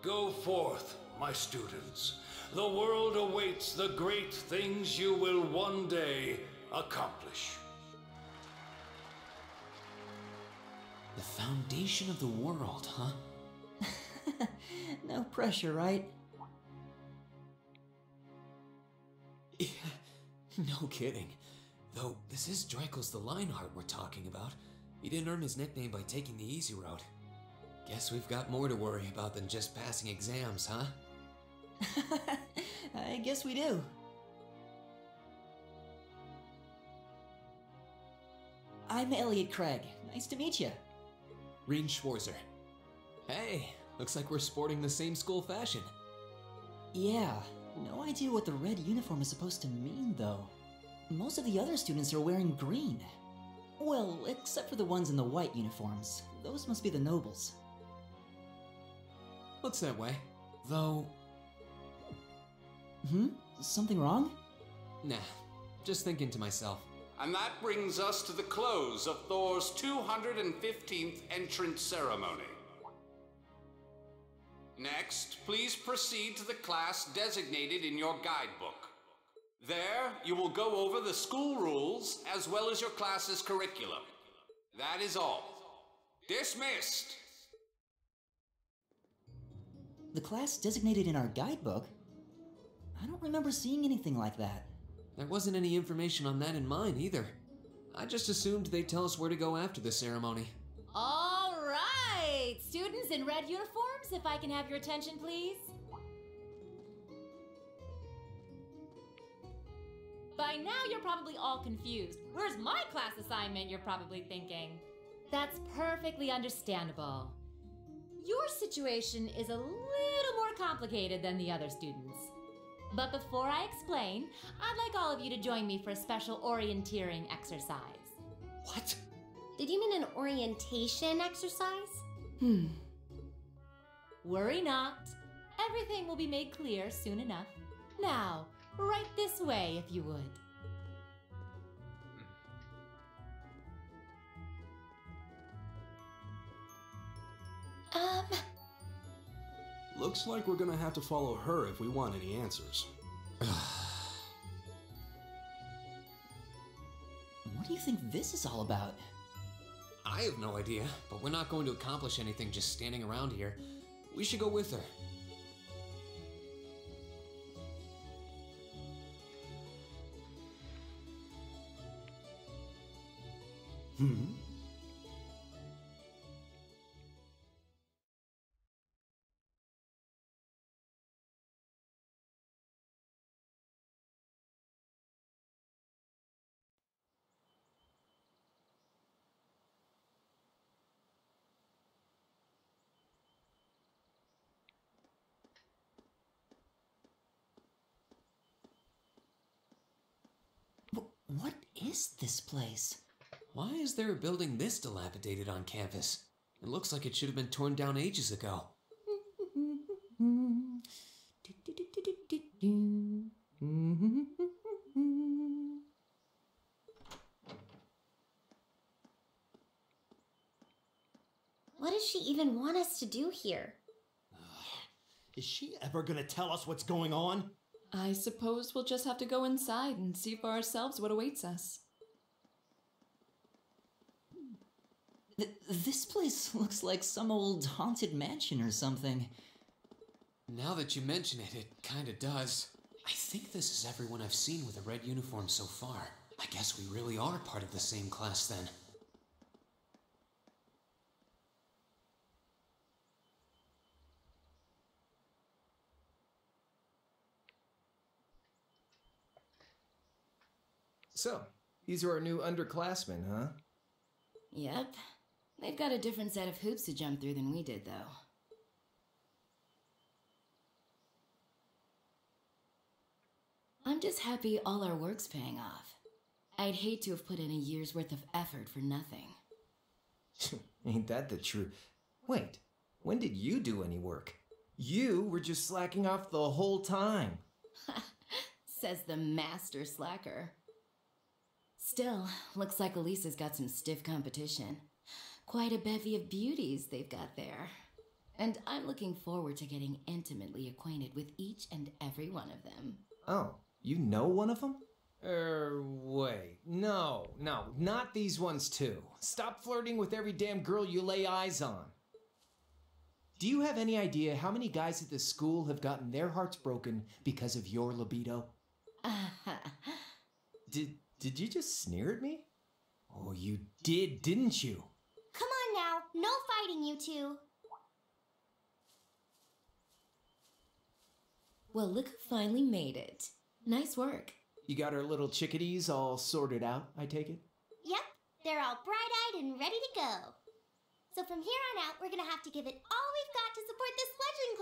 Go forth, my students. The world awaits the great things you will one day accomplish. The foundation of the world, huh? No pressure, right? No kidding. Though, this is Dreichels the Lionheart we're talking about. He didn't earn his nickname by taking the easy route. Guess we've got more to worry about than just passing exams, huh? I guess we do. I'm Elliot Craig. Nice to meet you. Rean Schwarzer. Hey, looks like we're sporting the same school fashion. Yeah, no idea what the red uniform is supposed to mean, though. Most of the other students are wearing green. Well, except for the ones in the white uniforms. Those must be the nobles. Looks that way. Though... Something wrong? Nah, just thinking to myself. And that brings us to the close of Thor's 215th entrance ceremony. Next, please proceed to the class designated in your guidebook. There, you will go over the school rules as well as your class's curriculum. That is all. Dismissed! The class designated in our guidebook? I don't remember seeing anything like that. There wasn't any information on that in mine either. I just assumed they'd tell us where to go after the ceremony. All right! Students in red uniforms, if I can have your attention, please. By now, you're probably all confused. Where's my class assignment, you're probably thinking. That's perfectly understandable. Your situation is a little more complicated than the other students. But before I explain, I'd like all of you to join me for a special orienteering exercise. What? Did you mean an orientation exercise? Worry not. Everything will be made clear soon enough. Now, right this way, if you would. Looks like we're gonna have to follow her if we want any answers. What do you think this is all about? I have no idea, but we're not going to accomplish anything just standing around here. We should go with her. What is this place? Why is there a building this dilapidated on campus? It looks like it should have been torn down ages ago. What does she even want us to do here? Is she ever gonna tell us what's going on? I suppose we'll just have to go inside and see for ourselves what awaits us. This place looks like some old haunted mansion or something. Now that you mention it, it kinda does. I think this is everyone I've seen with a red uniform so far. I guess we really are part of the same class then. So, these are our new underclassmen, huh? Yep. They've got a different set of hoops to jump through than we did, though. I'm just happy all our work's paying off. I'd hate to have put in a year's worth of effort for nothing. Ain't that the truth? Wait, when did you do any work? You were just slacking off the whole time. Says the master slacker. Still, looks like Elisa's got some stiff competition. Quite a bevy of beauties they've got there. And I'm looking forward to getting intimately acquainted with each and every one of them. Oh, you know one of them? Wait. No, not these ones too. Stop flirting with every damn girl you lay eyes on. Do you have any idea how many guys at this school have gotten their hearts broken because of your libido? Did you just sneer at me? Oh, you did, didn't you? Come on now, no fighting, you two. Well, look who finally made it. Nice work. You got our little chickadees all sorted out, I take it? Yep, they're all bright-eyed and ready to go. So from here on out, we're gonna have to give it all we've got to support this fledgling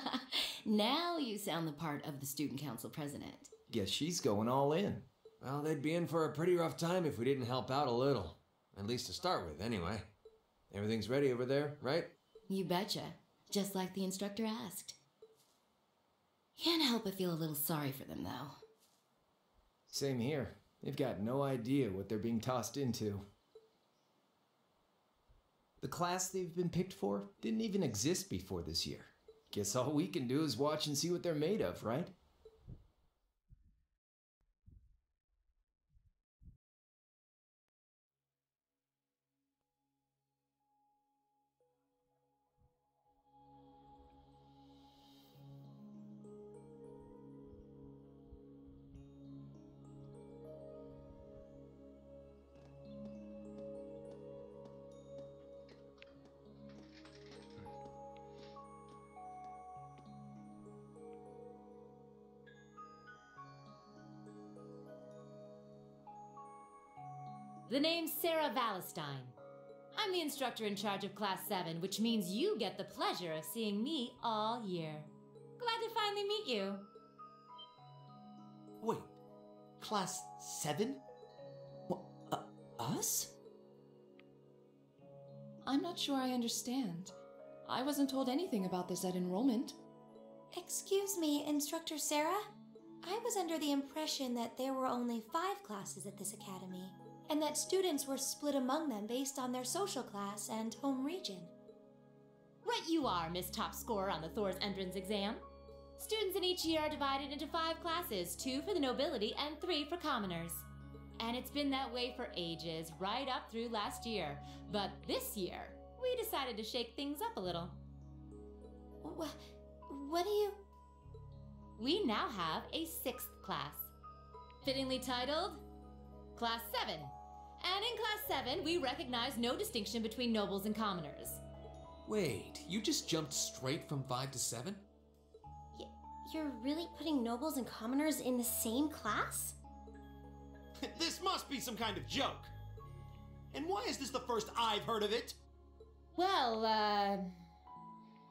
class. Now you sound the part of the student council president. Guess she's going all in. Well, they'd be in for a pretty rough time if we didn't help out a little. At least to start with, anyway. Everything's ready over there, right? You betcha. Just like the instructor asked. Can't help but feel a little sorry for them, though. Same here. They've got no idea what they're being tossed into. The class they've been picked for didn't even exist before this year. Guess all we can do is watch and see what they're made of, right? The name's Sarah Valestine. I'm the instructor in charge of Class 7, which means you get the pleasure of seeing me all year. Glad to finally meet you. Wait, Class 7? Us? I'm not sure I understand. I wasn't told anything about this at enrollment. Excuse me, Instructor Sarah? I was under the impression that there were only 5 classes at this academy, and that students were split among them based on their social class and home region. Right you are, Miss Top Scorer on the Thor's entrance exam. Students in each year are divided into 5 classes, 2 for the nobility and 3 for commoners. And it's been that way for ages, right up through last year. But this year, we decided to shake things up a little. What do you... We now have a 6th class, fittingly titled Class 7. And in Class 7, we recognize no distinction between nobles and commoners. Wait, you just jumped straight from 5 to 7? You're really putting nobles and commoners in the same class? This must be some kind of joke. And why is this the first I've heard of it? Well,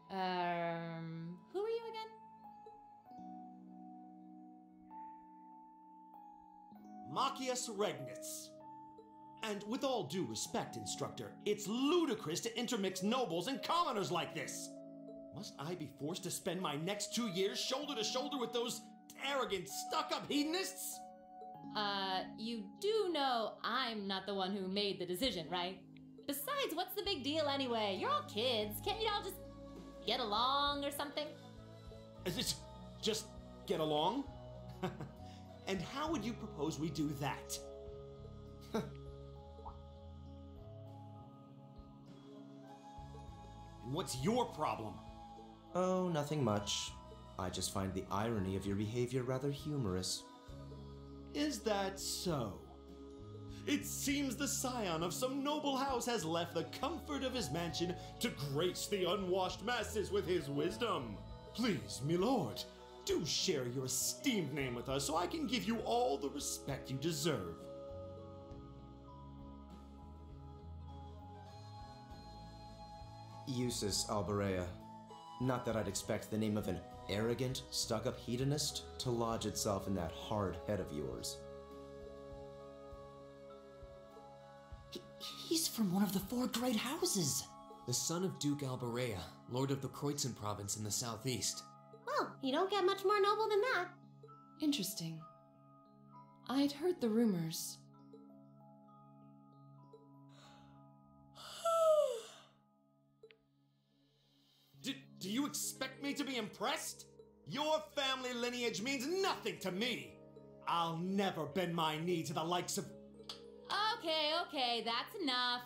who are you again? Machias Regnitz. And with all due respect, Instructor, it's ludicrous to intermix nobles and commoners like this. Must I be forced to spend my next 2 years shoulder to shoulder with those arrogant, stuck-up hedonists? You do know I'm not the one who made the decision, right? Besides, what's the big deal anyway? You're all kids. Can't you all just get along or something? Is it just get along? And how would you propose we do that? And what's your problem? Oh, nothing much. I just find the irony of your behavior rather humorous. Is that so? It seems the scion of some noble house has left the comfort of his mansion to grace the unwashed masses with his wisdom. Please, milord, do share your esteemed name with us so I can give you all the respect you deserve. Eustace Alberea. Not that I'd expect the name of an arrogant, stuck-up hedonist to lodge itself in that hard head of yours. He's from one of the 4 great houses. The son of Duke Alberea, Lord of the Kreutzen province in the southeast. Well, you don't get much more noble than that. Interesting. I'd heard the rumors. Do you expect me to be impressed? Your family lineage means nothing to me. I'll never bend my knee to the likes of... Okay, that's enough.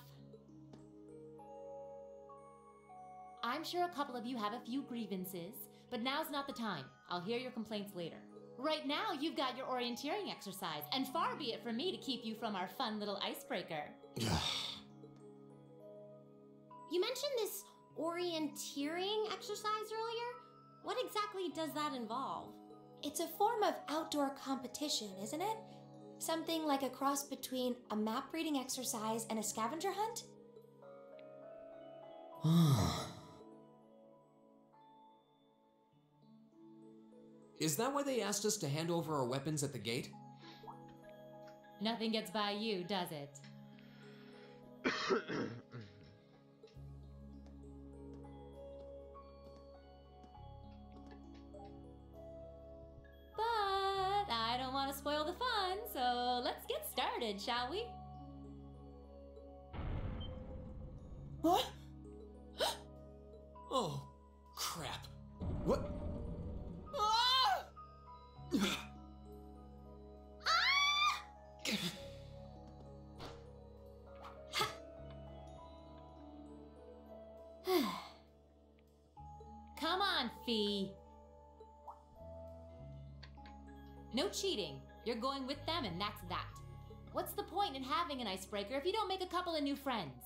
I'm sure a couple of you have a few grievances, but now's not the time. I'll hear your complaints later. Right now, you've got your orienteering exercise, and far be it from me to keep you from our fun little icebreaker. You mentioned this orienteering exercise earlier? What exactly does that involve? It's a form of outdoor competition, isn't it? Something like a cross between a map reading exercise and a scavenger hunt? Is that why they asked us to hand over our weapons at the gate? Nothing gets by you, does it? But I don't want to spoil the fun, so let's get started, shall we? What? Oh, crap. What? Come on, Fee. No cheating. You're going with them and that's that. What's the point in having an icebreaker if you don't make a couple of new friends?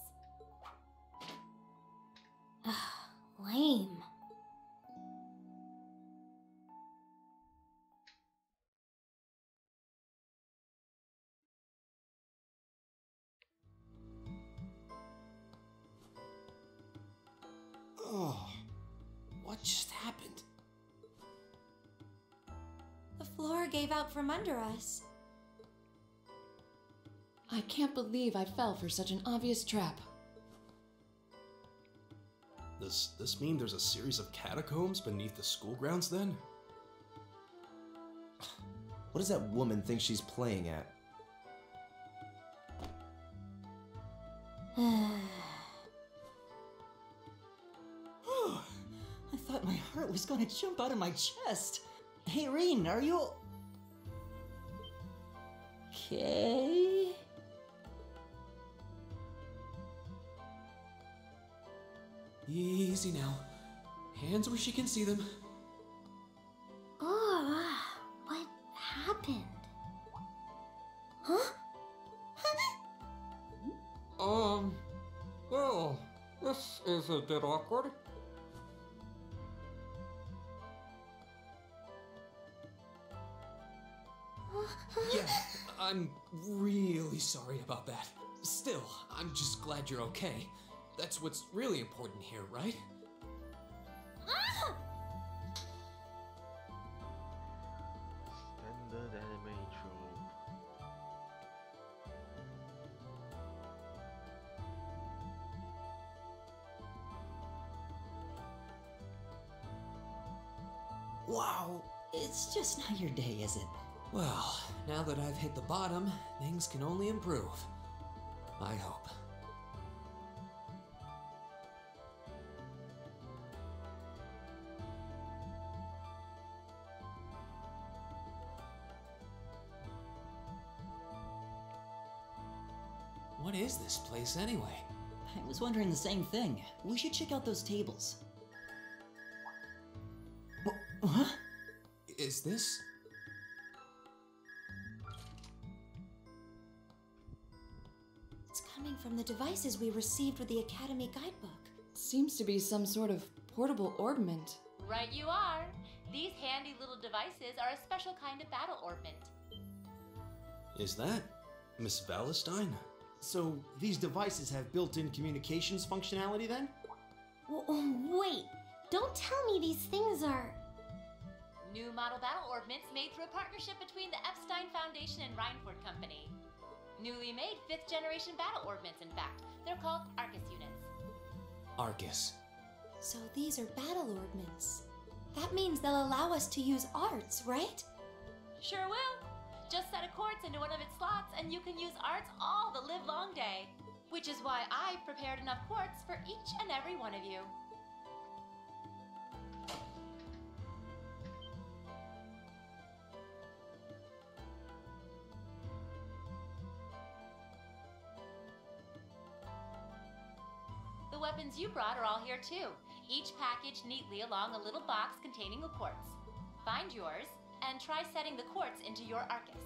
Lame. gave out from under us. I can't believe I fell for such an obvious trap. Does this mean there's a series of catacombs beneath the school grounds then? What does that woman think she's playing at? I thought my heart was gonna jump out of my chest. Hey, Reen, are you... okay? Easy now. Hands where she can see them. Oh, what happened? Huh? Well, this is a bit awkward. Yeah, I'm really sorry about that. Still, I'm just glad you're okay. That's what's really important here, right? Standard anime trope. Wow, it's just not your day, is it? Well, now that I've hit the bottom, things can only improve. I hope. What is this place anyway? I was wondering the same thing. We should check out those tables. Huh? Is this? It's coming from the devices we received with the Academy guidebook. Seems to be some sort of portable orbment. Right you are. These handy little devices are a special kind of battle orbment. Is that Miss Valentine? So these devices have built-in communications functionality then? Wait, don't tell me these things are... New model battle orbments made through a partnership between the Epstein Foundation and Reinford Company. Newly made 5th generation battle orbments, in fact. They're called Arcus units. Arcus. So these are battle orbments. That means they'll allow us to use arts, right? Sure will. Just set a quartz into one of its slots and you can use arts all the live long day. Which is why I've prepared enough quartz for each and every one of you. The weapons you brought are all here too, each packaged neatly along a little box containing a quartz. Find yours, and try setting the quartz into your Arcus.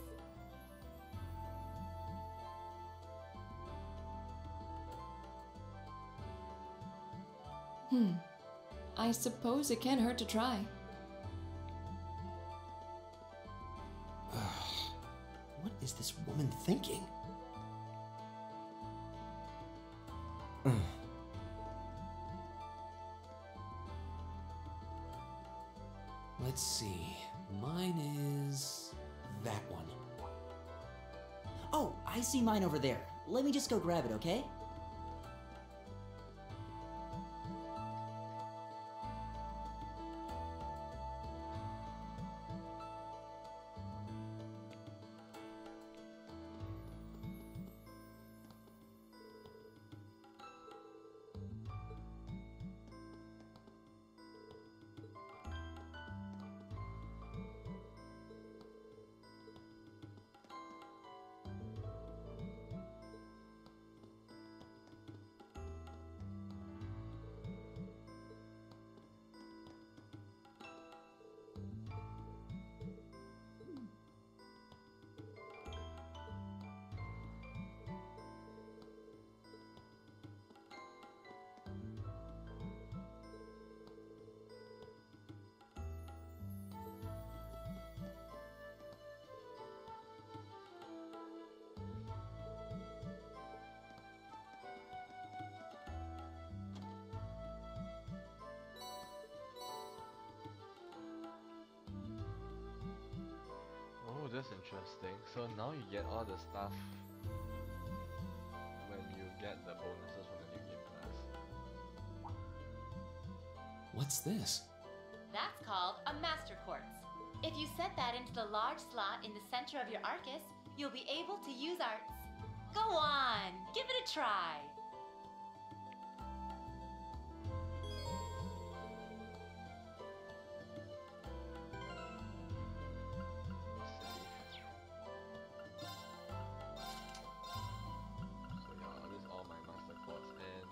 I suppose it can't hurt to try. What is this woman thinking? Let's see. Mine is that one. Oh, I see mine over there. Let me just go grab it, okay? that's interesting. So now you get all the stuff when you get the bonuses from the new game class. What's this? That's called a Master Quartz. If you set that into the large slot in the center of your Arcus, you'll be able to use arts. Go on, give it a try. So yeah, this is all my master quartz, and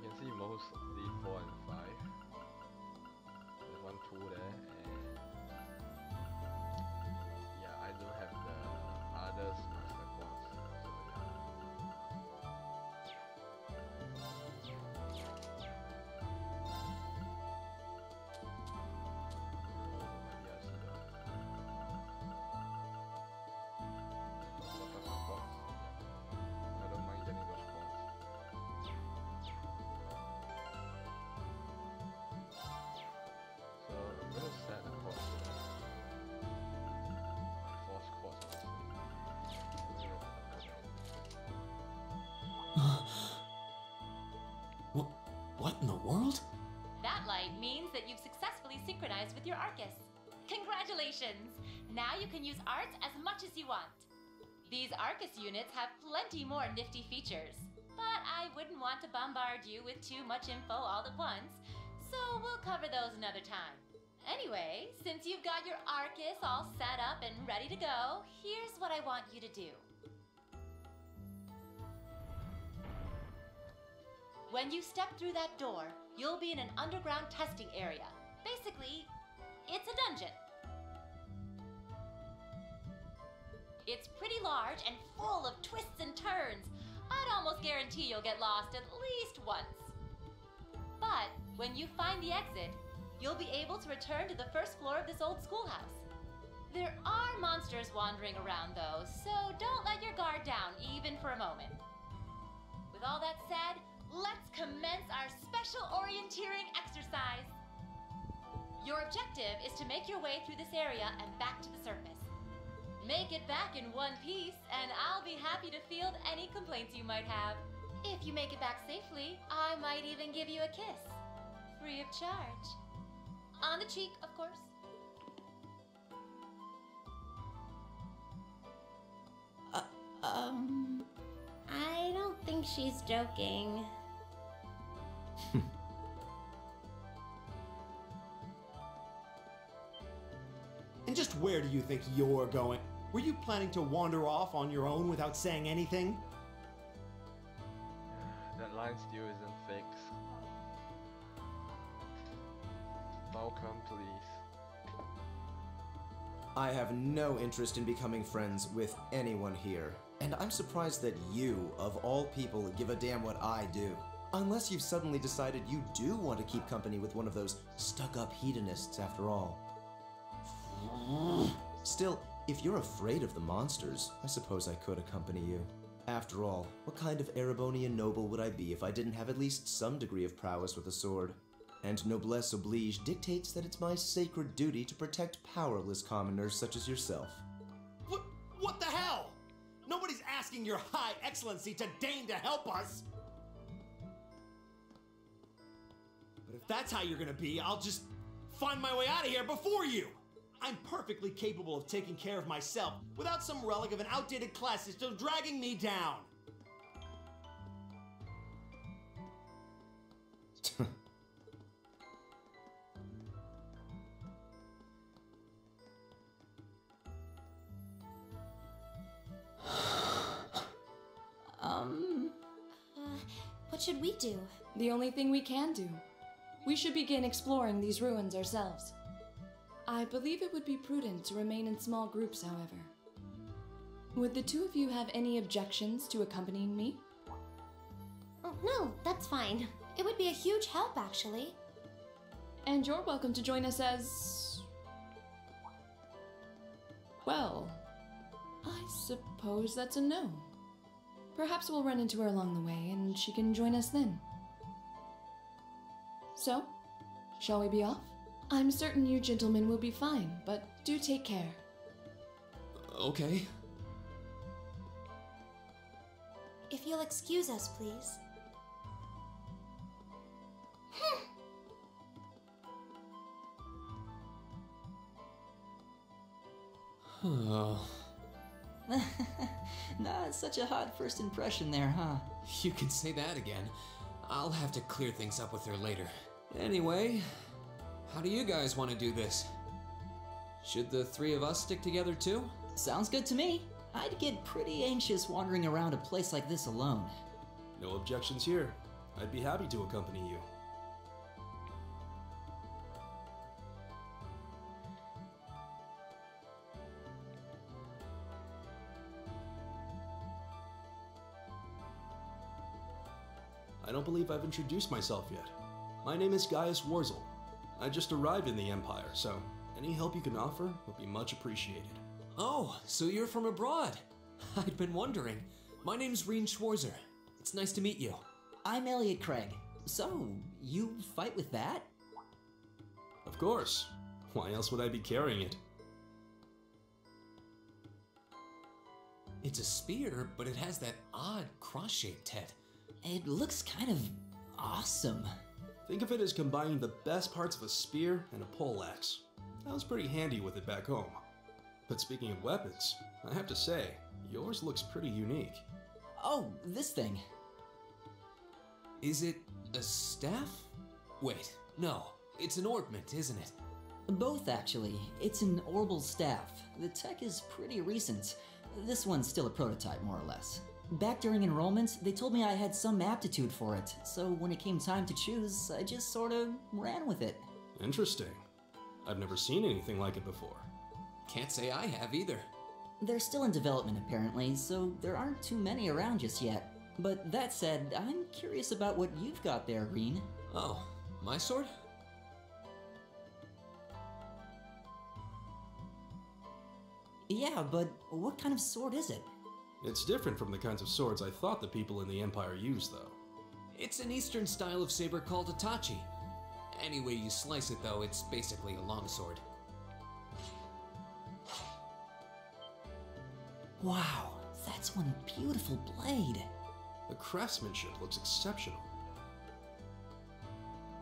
you can see mostly 4 and 5. There's one 2 there, and yeah, I don't have the others master quartz. So I don't mind getting those quartz. So I'm gonna set a quartz. Force quartz, What in the world? That light means that you've successfully synchronized with your Arcus. Congratulations! Now you can use arts as much as you want. These Arcus units have plenty more nifty features, but I wouldn't want to bombard you with too much info all at once, so we'll cover those another time. Anyway, since you've got your Arcus all set up and ready to go, here's what I want you to do. When you step through that door, you'll be in an underground testing area. Basically, it's a dungeon. It's pretty large and full of twists and turns. I'd almost guarantee you'll get lost at least once. But when you find the exit, you'll be able to return to the first floor of this old schoolhouse. There are monsters wandering around though, so don't let your guard down even for a moment. With all that said, let's commence our special orienteering exercise. Your objective is to make your way through this area and back to the surface. Make it back in one piece, and I'll be happy to field any complaints you might have. If you make it back safely, I might even give you a kiss. Free of charge. On the cheek, of course. I don't think she's joking. And just where do you think you're going? Were you planning to wander off on your own without saying anything? That line still isn't fixed. Welcome, please. I have no interest in becoming friends with anyone here. And I'm surprised that you, of all people, give a damn what I do. Unless you've suddenly decided you do want to keep company with one of those stuck-up hedonists after all. Still, if you're afraid of the monsters, I suppose I could accompany you. After all, what kind of Erebonian noble would I be if I didn't have at least some degree of prowess with a sword? And noblesse oblige dictates that it's my sacred duty to protect powerless commoners such as yourself. What the hell? Nobody's asking your high excellency to deign to help us! But if that's how you're gonna be, I'll just find my way out of here before you! I'm perfectly capable of taking care of myself without some relic of an outdated class system dragging me down! What should we do? The only thing we can do. We should begin exploring these ruins ourselves. I believe it would be prudent to remain in small groups, however. Would the two of you have any objections to accompanying me? Oh, no, that's fine. It would be a huge help, actually. And you're welcome to join us as... well, I suppose that's a no. Perhaps we'll run into her along the way, and she can join us then. So, shall we be off? I'm certain you gentlemen will be fine, but do take care. Okay. If you'll excuse us, please. Oh. Not such a hot first impression there, huh? You can say that again. I'll have to clear things up with her later. Anyway, how do you guys want to do this? Should the three of us stick together too? Sounds good to me. I'd get pretty anxious wandering around a place like this alone. No objections here. I'd be happy to accompany you. I don't believe I've introduced myself yet. My name is Gaius Warzel. I just arrived in the Empire, so any help you can offer would be much appreciated. Oh, so you're from abroad. I'd been wondering. My name's Reen Schwarzer. It's nice to meet you. I'm Elliot Craig. So, you fight with that? Of course. Why else would I be carrying it? It's a spear, but it has that odd cross-shaped head. It looks kind of awesome. Think of it as combining the best parts of a spear and a poleaxe. I was pretty handy with it back home. But speaking of weapons, I have to say, yours looks pretty unique. Oh, this thing. Is it a staff? Wait, no. It's an ornament, isn't it? Both, actually. It's an orbital staff. The tech is pretty recent. This one's still a prototype, more or less. Back during enrollment, they told me I had some aptitude for it, so when it came time to choose, I just sort of ran with it. Interesting. I've never seen anything like it before. Can't say I have either. They're still in development, apparently, so there aren't too many around just yet. But that said, I'm curious about what you've got there, Reen. Oh, my sword? Yeah, but what kind of sword is it? It's different from the kinds of swords I thought the people in the Empire used, though. It's an Eastern style of saber called a tachi. Any way you slice it, though, it's basically a longsword. Wow, that's one beautiful blade. The craftsmanship looks exceptional.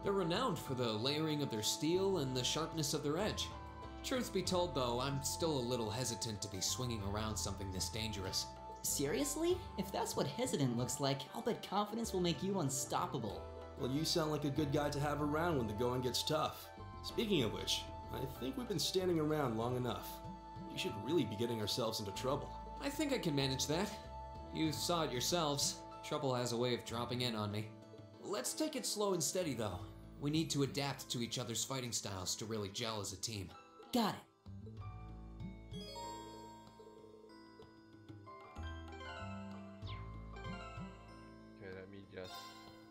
They're renowned for the layering of their steel and the sharpness of their edge. Truth be told, though, I'm still a little hesitant to be swinging around something this dangerous. Seriously? If that's what hesitant looks like, I'll bet confidence will make you unstoppable. Well, you sound like a good guy to have around when the going gets tough. Speaking of which, I think we've been standing around long enough. We should really be getting ourselves into trouble. I think I can manage that. You saw it yourselves. Trouble has a way of dropping in on me. Let's take it slow and steady, though. We need to adapt to each other's fighting styles to really gel as a team. Got it. Okay, let me just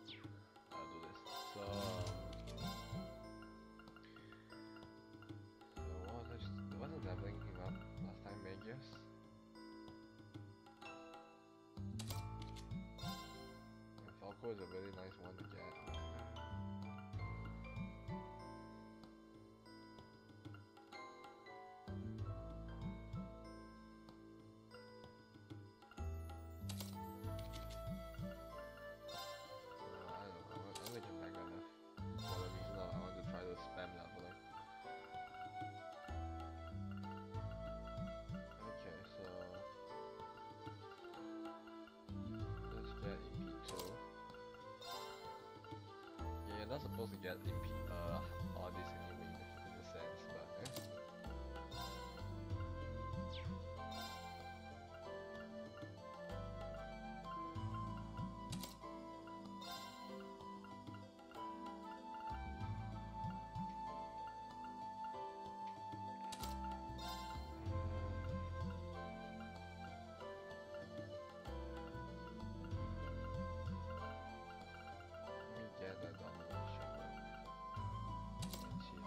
do this. So what was I wasn't leveling him up last time, Magius? And Falco is a really nice one to get. You're not supposed to get all this anyway in a sense, but let me get that domination. Let's see.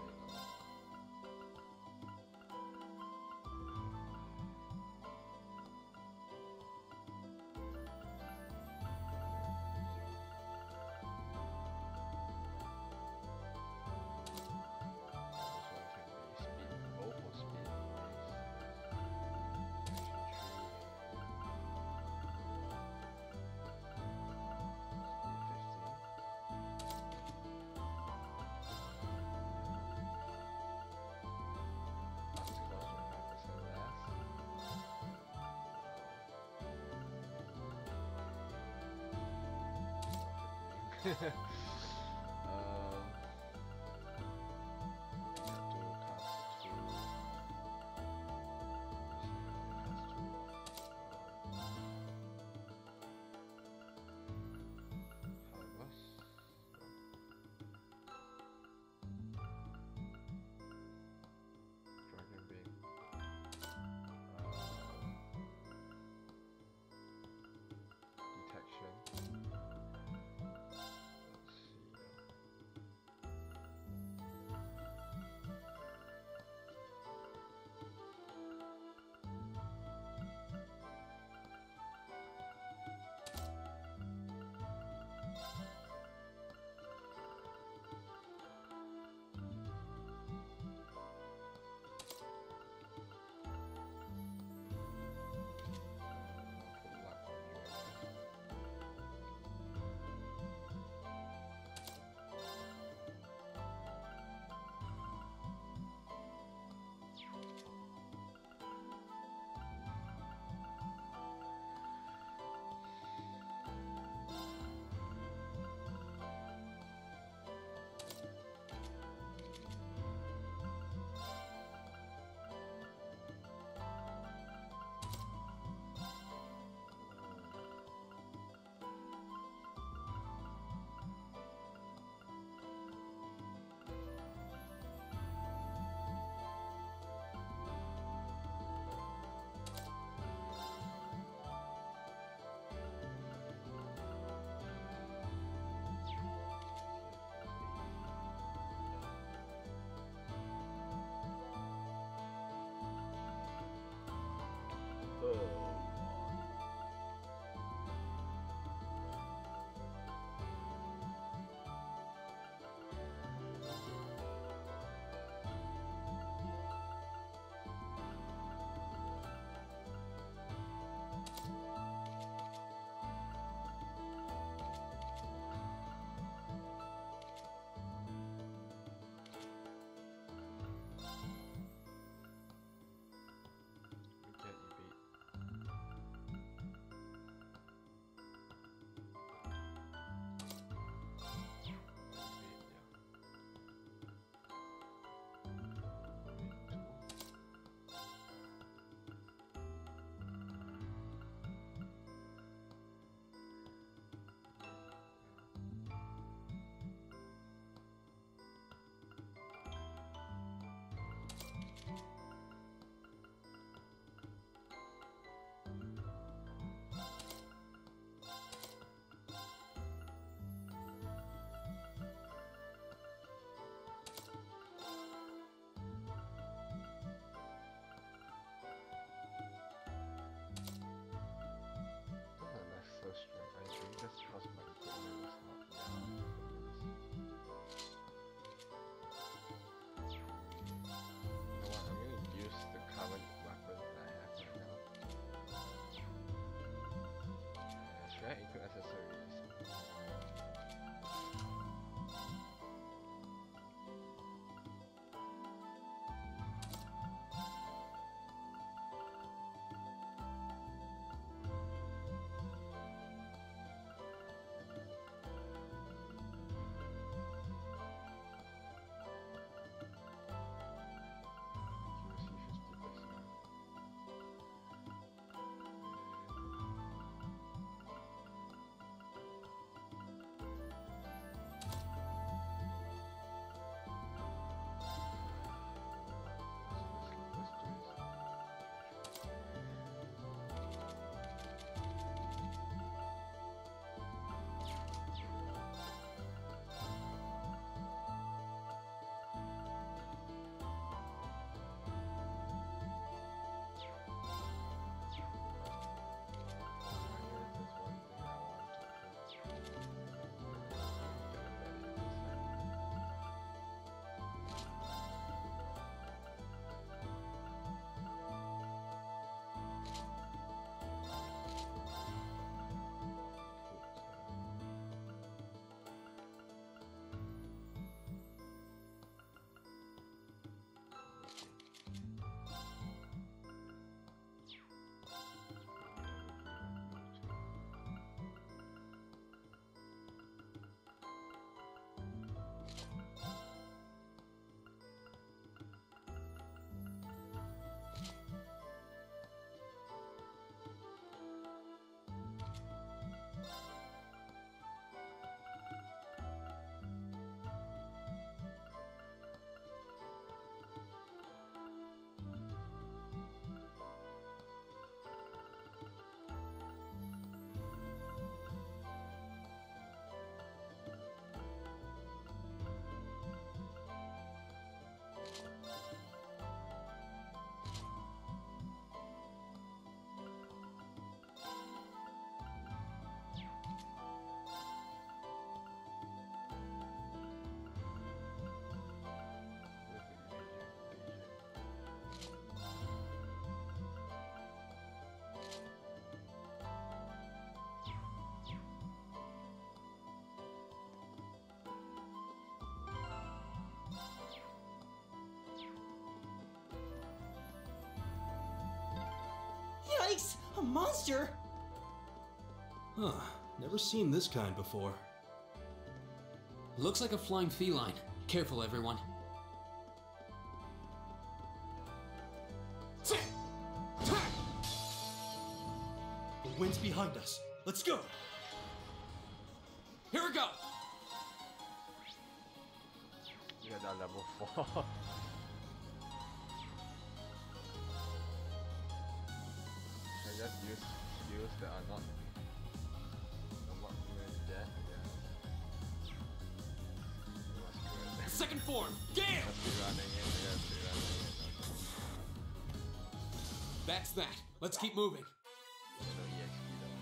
Detection. Let's yikes! A monster? Huh. Never seen this kind before. Looks like a flying feline. Careful, everyone. The wind's behind us. Let's go. Here we go! Yeah, that level 4. I just use skills that are not. I'm not even dead. Yeah. It was good. Second form, Gale! Let's be running it. I gotta be running it. That's that. Let's keep moving. No EXP though.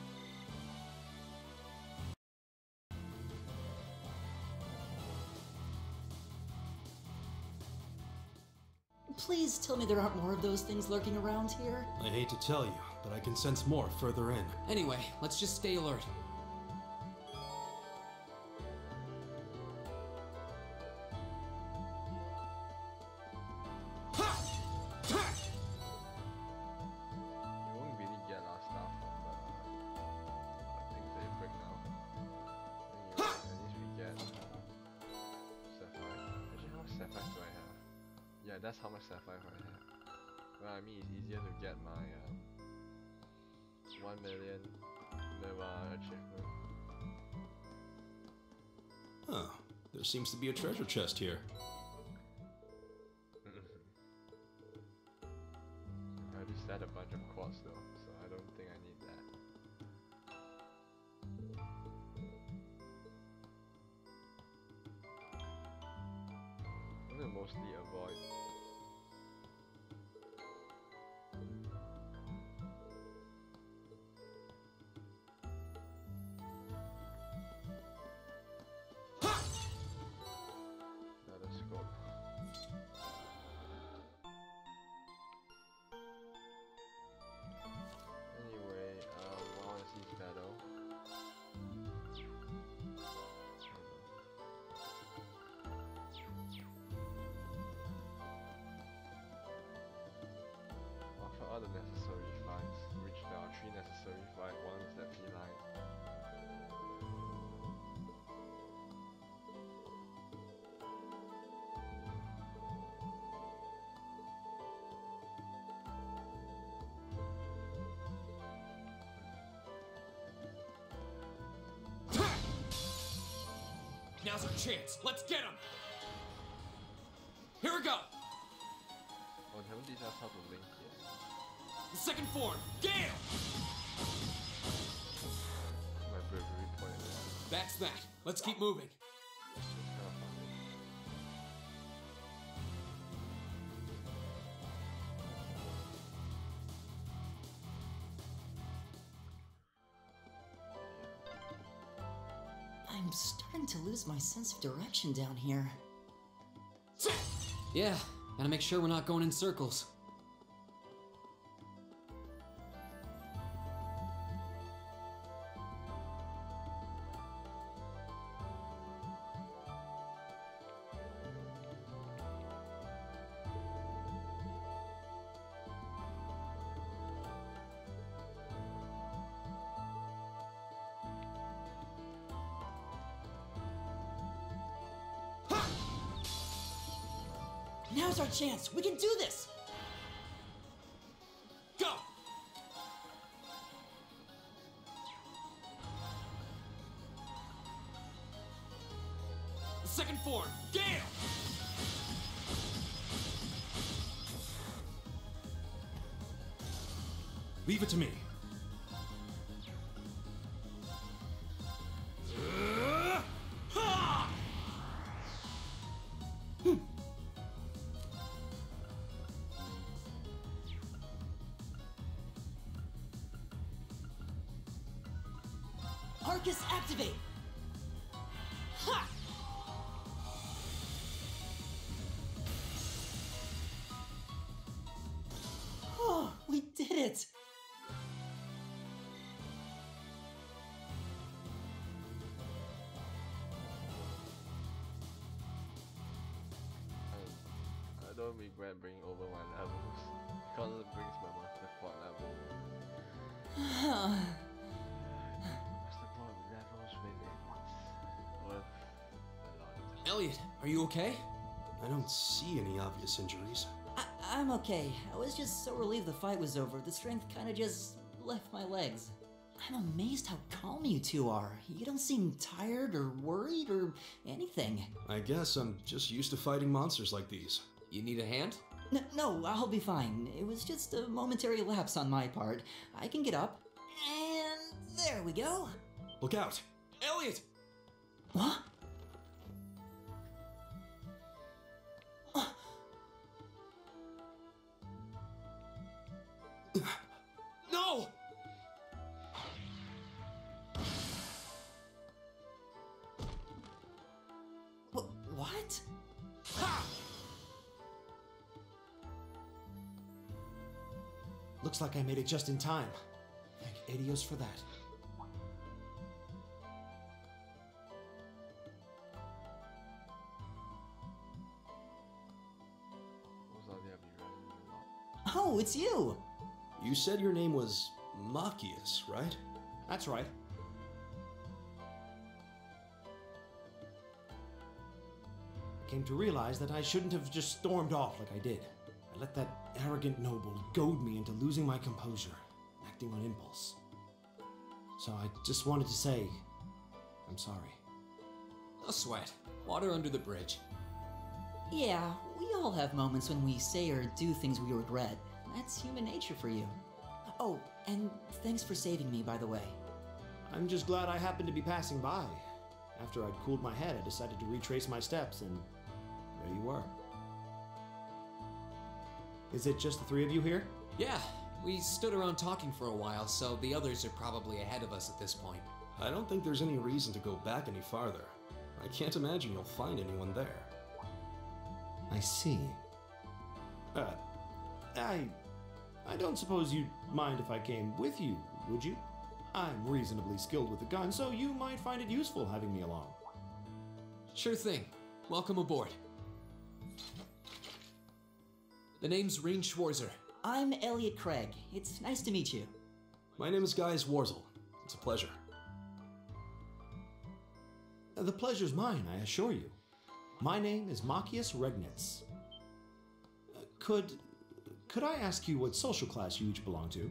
Please tell me there aren't more of those things lurking around here. I hate to tell you, but I can sense more further in. Anyway, let's just stay alert. You won't really get our stuff from the things that you break now. Then at least we get sapphire. Actually, how much sapphire do I have? Yeah, that's how much sapphire I have. Well, I mean, it's easier to get my 1 million Mirror achievement. Huh. There seems to be a treasure chest here. I already set a bunch of quartz though, so I don't think I need that. I'm gonna mostly avoid. Another scope. Anyway, while I see battle. Offer all the necessary fights, which there are 3 necessary fights. One is that feline. Now's our chance. Let's get him! Here we go! Oh, they haven't teach us how to link yet. The second form, Gale! My bravery point is That's that. Let's keep moving. kind of funny. I'm starting to lose my sense of direction down here. Yeah, gotta make sure we're not going in circles. Now's our chance! We can do this! Go! The second form, Gale! Leave it to me. Arcus, activate! Ha! Oh, we did it! I don't regret bringing over my levels. corner brings my master quad level. Master quad levels with a lot. Elliot, are you okay? I don't see any obvious injuries. I'm okay. I was just so relieved the fight was over. The strength kind of just left my legs. I'm amazed how calm you two are. You don't seem tired or worried or anything. I guess I'm just used to fighting monsters like these. You need a hand? No, I'll be fine. It was just a momentary lapse on my part. I can get up. And there we go. Look out! Elliot! What? No! What? Ha! Looks like I made it just in time. Thank Adios for that. Oh, it's you! You said your name was Machias, right? That's right. I came to realize that I shouldn't have just stormed off like I did. I let that arrogant noble goad me into losing my composure, acting on impulse. So I just wanted to say, I'm sorry. No sweat. Water under the bridge. Yeah, we all have moments when we say or do things we regret. That's human nature for you. Oh, and thanks for saving me, by the way. I'm just glad I happened to be passing by. After I'd cooled my head, I decided to retrace my steps, and there you were. Is it just the three of you here? Yeah, we stood around talking for a while, so the others are probably ahead of us at this point. I don't think there's any reason to go back any farther. I can't imagine you'll find anyone there. I see. I don't suppose you'd mind if I came with you, would you? I'm reasonably skilled with a gun, so you might find it useful having me along. Sure thing. Welcome aboard. The name's Rean Schwarzer. I'm Elliot Craig. It's nice to meet you. My name is Guy Warzel. It's a pleasure. The pleasure's mine, I assure you. My name is Machias Regnitz. Could I ask you what social class you each belong to?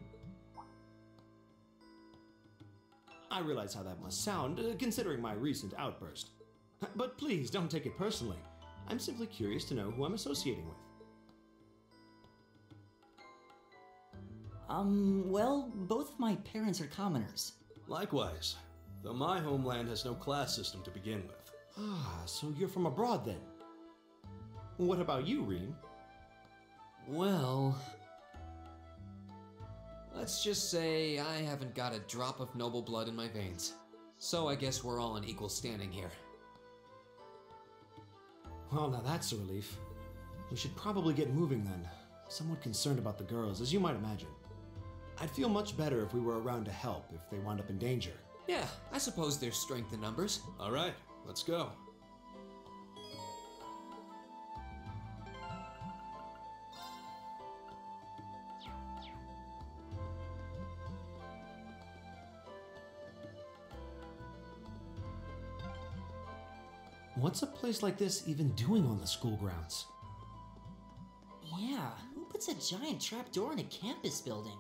I realize how that must sound, considering my recent outburst. But please don't take it personally. I'm simply curious to know who I'm associating with. Well, both my parents are commoners. Likewise, though my homeland has no class system to begin with. Ah, so you're from abroad then? What about you, Rean? Well, let's just say I haven't got a drop of noble blood in my veins. So I guess we're all in equal standing here. Well, now that's a relief. We should probably get moving then. Somewhat concerned about the girls, as you might imagine. I'd feel much better if we were around to help if they wound up in danger. Yeah, I suppose there's strength in numbers. All right, let's go. What's a place like this even doing on the school grounds? Yeah, who puts a giant trapdoor in a campus building?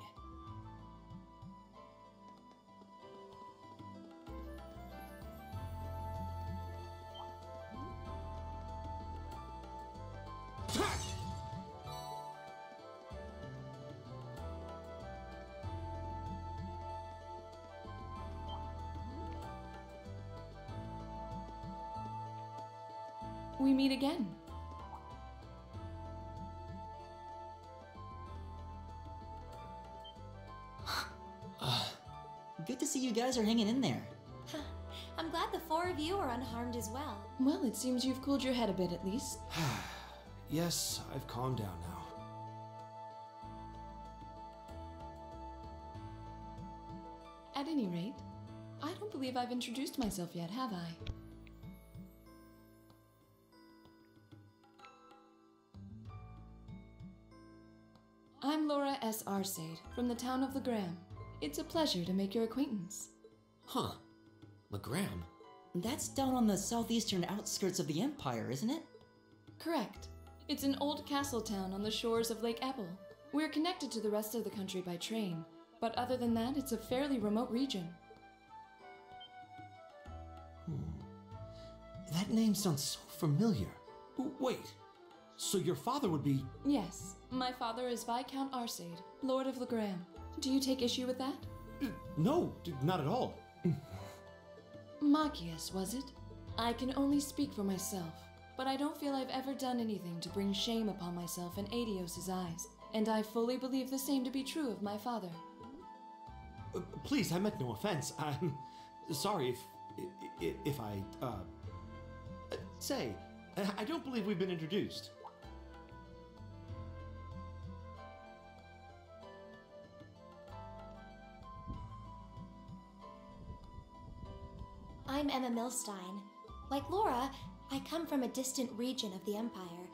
We meet again. Good to see you guys are hanging in there. I'm glad the four of you are unharmed as well. Well, it seems you've cooled your head a bit at least. Yes, I've calmed down now. At any rate, I don't believe I've introduced myself yet, have I? I'm I'm Laura S. Arcade from the town of Legram. It's a pleasure to make your acquaintance. Huh. Legram? That's down on the southeastern outskirts of the Empire, isn't it? Correct. It's an old castle town on the shores of Lake Ebble. We're connected to the rest of the country by train, but other than that, it's a fairly remote region. That name sounds so familiar. Wait, so your father would be... Yes, my father is Viscount Arcade, Lord of Legram. Do you take issue with that? No, not at all. Machias, was it? I can only speak for myself, but I don't feel I've ever done anything to bring shame upon myself in Adios's eyes, and I fully believe the same to be true of my father. Please, I meant no offense. I'm sorry if I, say, I don't believe we've been introduced. I'm Emma Milstein. Like Laura, I come from a distant region of the Empire.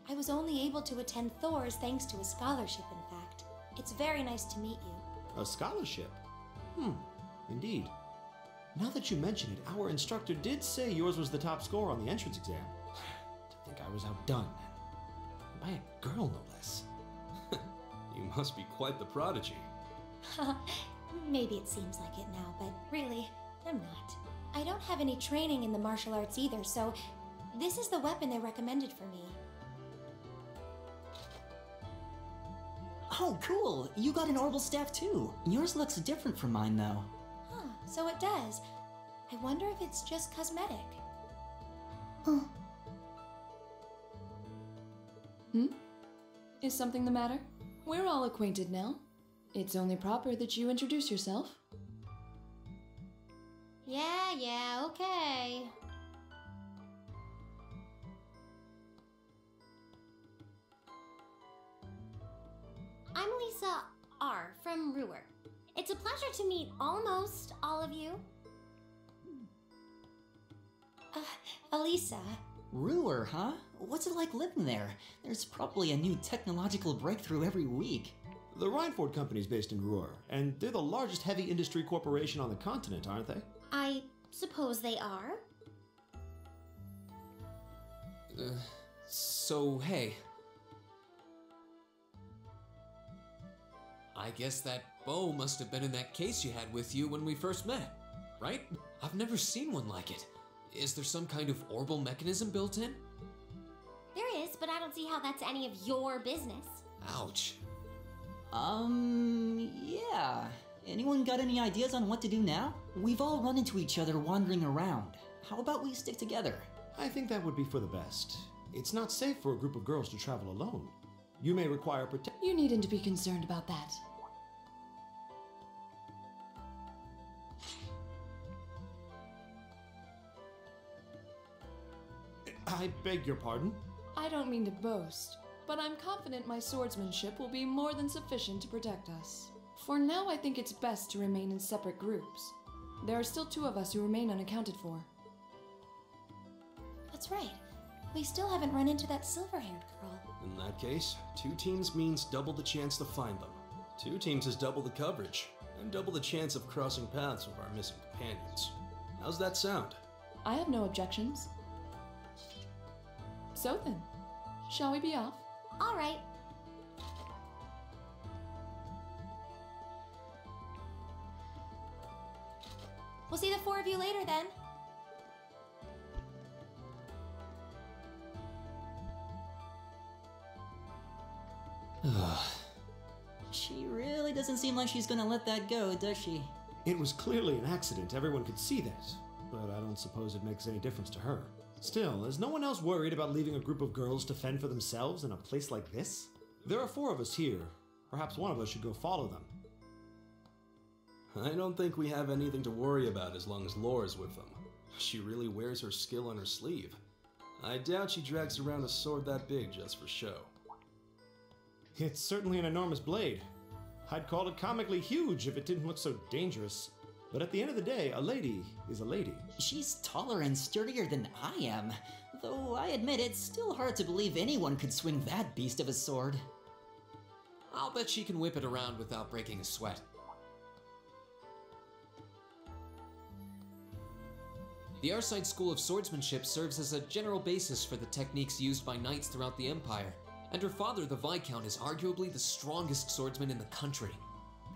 I was only able to attend Thor's thanks to a scholarship, in fact. It's very nice to meet you. A scholarship? Indeed. Now that you mention it, our instructor did say yours was the top score on the entrance exam. To think I was outdone. By a girl, no less. You must be quite the prodigy. Maybe it seems like it now, but really, I'm not. I don't have any training in the martial arts either, so this is the weapon they recommended for me. Oh, cool! You got an orbital staff too. Yours looks different from mine, though. Huh, so it does. I wonder if it's just cosmetic. Is something the matter? We're all acquainted now. It's only proper that you introduce yourself. Yeah, okay. I'm Lisa R. from Ruhr. It's a pleasure to meet almost all of you. Elisa. Ruhr, huh? What's it like living there? There's probably a new technological breakthrough every week. The Rhineford Company's based in Ruhr, and they're the largest heavy industry corporation on the continent, aren't they? I suppose they are. So, hey. I guess that bow must have been in that case you had with you when we first met, right? I've never seen one like it. Is there some kind of orbital mechanism built in? There is, but I don't see how that's any of your business. Ouch. Yeah. Anyone got any ideas on what to do now? We've all run into each other wandering around. How about we stick together? I think that would be for the best. It's not safe for a group of girls to travel alone. You may require protection. You needn't to be concerned about that. I beg your pardon? I don't mean to boast, but I'm confident my swordsmanship will be more than sufficient to protect us. For now, I think it's best to remain in separate groups. There are still 2 of us who remain unaccounted for. That's right. We still haven't run into that silver-haired girl. In that case, 2 teams means double the chance to find them. 2 teams is double the coverage, and double the chance of crossing paths with our missing companions. How's that sound? I have no objections. So then, shall we be off? All right. We'll see the 4 of you later then. She really doesn't seem like she's gonna let that go, does she? It was clearly an accident, everyone could see that. But I don't suppose it makes any difference to her. Still, is no one else worried about leaving a group of girls to fend for themselves in a place like this? There are 4 of us here. Perhaps one of us should go follow them. I don't think we have anything to worry about as long as Laura's with them. She really wears her skill on her sleeve. I doubt she drags around a sword that big just for show. It's certainly an enormous blade. I'd call it comically huge if it didn't look so dangerous. But at the end of the day, a lady is a lady. She's taller and sturdier than I am, though I admit it's still hard to believe anyone could swing that beast of a sword. I'll bet she can whip it around without breaking a sweat. The Arside School of Swordsmanship serves as a general basis for the techniques used by knights throughout the Empire, and her father, the Viscount, is arguably the strongest swordsman in the country.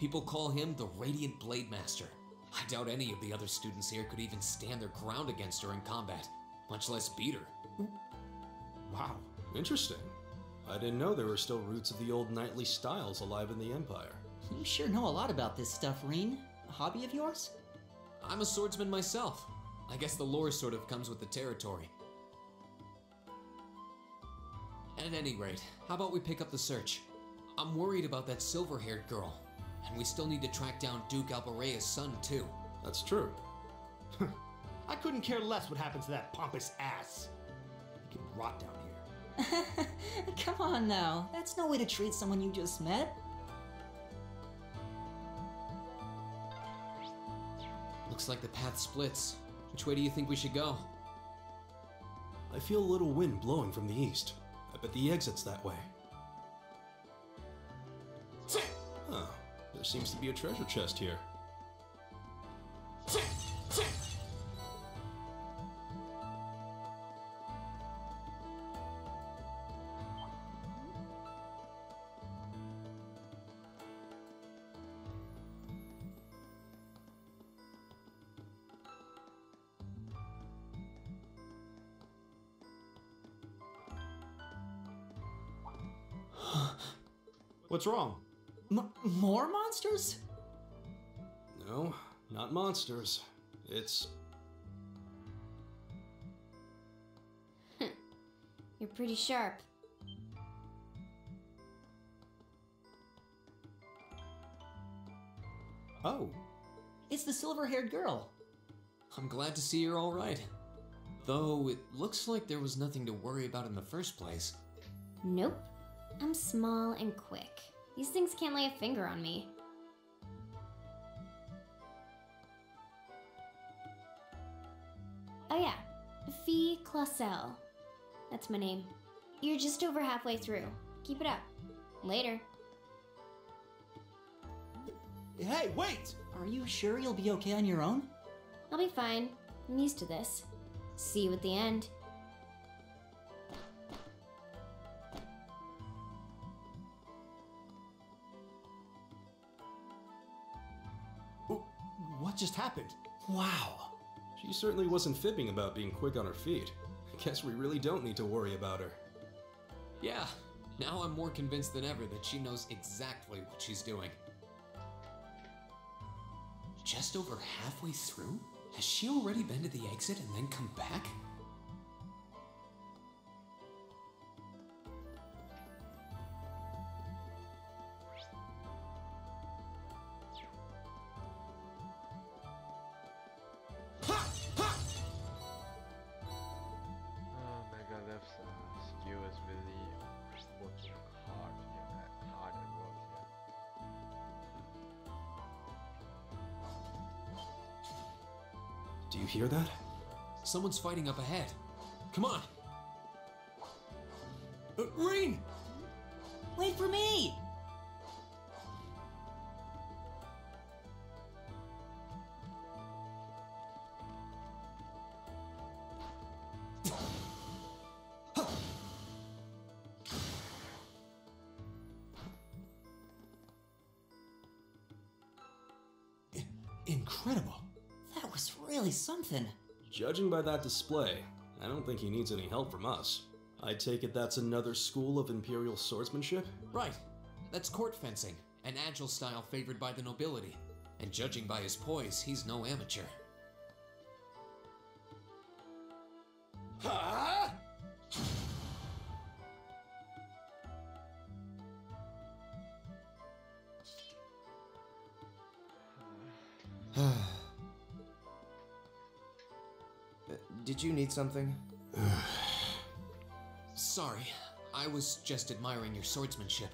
People call him the Radiant Blade Master. I doubt any of the other students here could even stand their ground against her in combat, much less beat her. Wow, interesting. I didn't know there were still roots of the old knightly styles alive in the Empire. You sure know a lot about this stuff, Reen. A hobby of yours? I'm a swordsman myself. I guess the lore sort of comes with the territory. At any rate, how about we pick up the search? I'm worried about that silver-haired girl, and we still need to track down Duke Albarea's son, too. That's true. I couldn't care less what happens to that pompous ass. He can rot down here. Come on now, that's no way to treat someone you just met. Looks like the path splits. Which way do you think we should go? I feel a little wind blowing from the east. I bet the exit's that way. Oh, there seems to be a treasure chest here. What's wrong? More monsters? No, not monsters. It's... You're pretty sharp. Oh. It's the silver-haired girl. I'm glad to see you're all right. Though it looks like there was nothing to worry about in the first place. Nope. I'm small and quick. These things can't lay a finger on me. Oh yeah, Fee Clausel. That's my name. You're just over halfway through. Keep it up. Later. Hey, wait! Are you sure you'll be okay on your own? I'll be fine. I'm used to this. See you at the end. What just happened? Wow. She certainly wasn't fibbing about being quick on her feet. I guess we really don't need to worry about her. Yeah, now I'm more convinced than ever that she knows exactly what she's doing. Just over halfway through? Has she already been to the exit and then come back? Skill is really working hard here, man. Hard at work here. Do you hear that? Someone's fighting up ahead. Come on! Reen! Wait for me! Incredible. That was really something. Judging by that display, I don't think he needs any help from us. I take it that's another school of Imperial swordsmanship? Right. That's court fencing, an agile style favored by the nobility. And judging by his poise, he's no amateur. Huh? Did you need something? Sorry, I was just admiring your swordsmanship.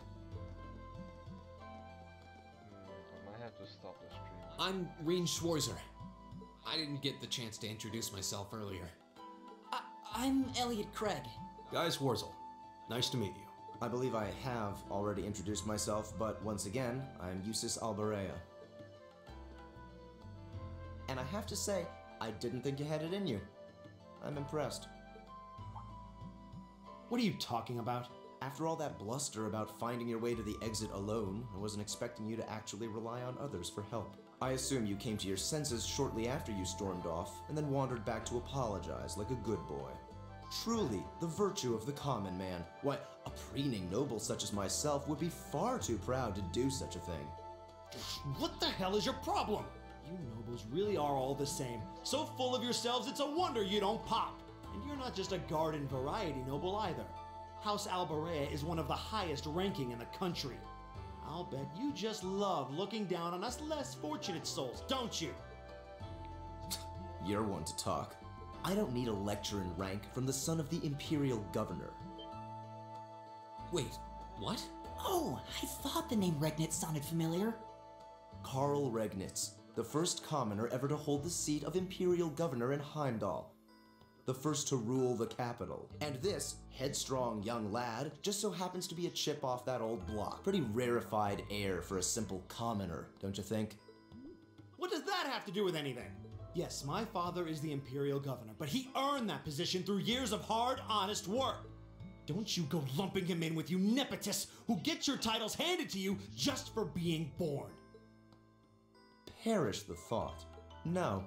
I might have to stop the stream. I'm Reen Schwarzer. I didn't get the chance to introduce myself earlier. I'm Elliot Craig. Guy Schwarzel. Nice to meet you. I believe I have already introduced myself, but once again, I'm Eustace Alberea. And I have to say, I didn't think you had it in you. I'm impressed. What are you talking about? After all that bluster about finding your way to the exit alone, I wasn't expecting you to actually rely on others for help. I assume you came to your senses shortly after you stormed off, and then wandered back to apologize like a good boy. Truly, the virtue of the common man. Why, a preening noble such as myself would be far too proud to do such a thing. What the hell is your problem? You nobles really are all the same. So full of yourselves, it's a wonder you don't pop. And you're not just a garden variety noble either. House Alberea is one of the highest ranking in the country. I'll bet you just love looking down on us less fortunate souls, don't you? You're one to talk. I don't need a lecture in rank from the son of the Imperial Governor. Wait, what? Oh, I thought the name Regnitz sounded familiar. Karl Regnitz, the first commoner ever to hold the seat of Imperial Governor in Heimdall. The first to rule the capital. And this headstrong young lad just so happens to be a chip off that old block. Pretty rarefied air for a simple commoner, don't you think? What does that have to do with anything? Yes, my father is the Imperial Governor, but he earned that position through years of hard, honest work. Don't you go lumping him in with you nepotists who get your titles handed to you just for being born. Perish the thought. No.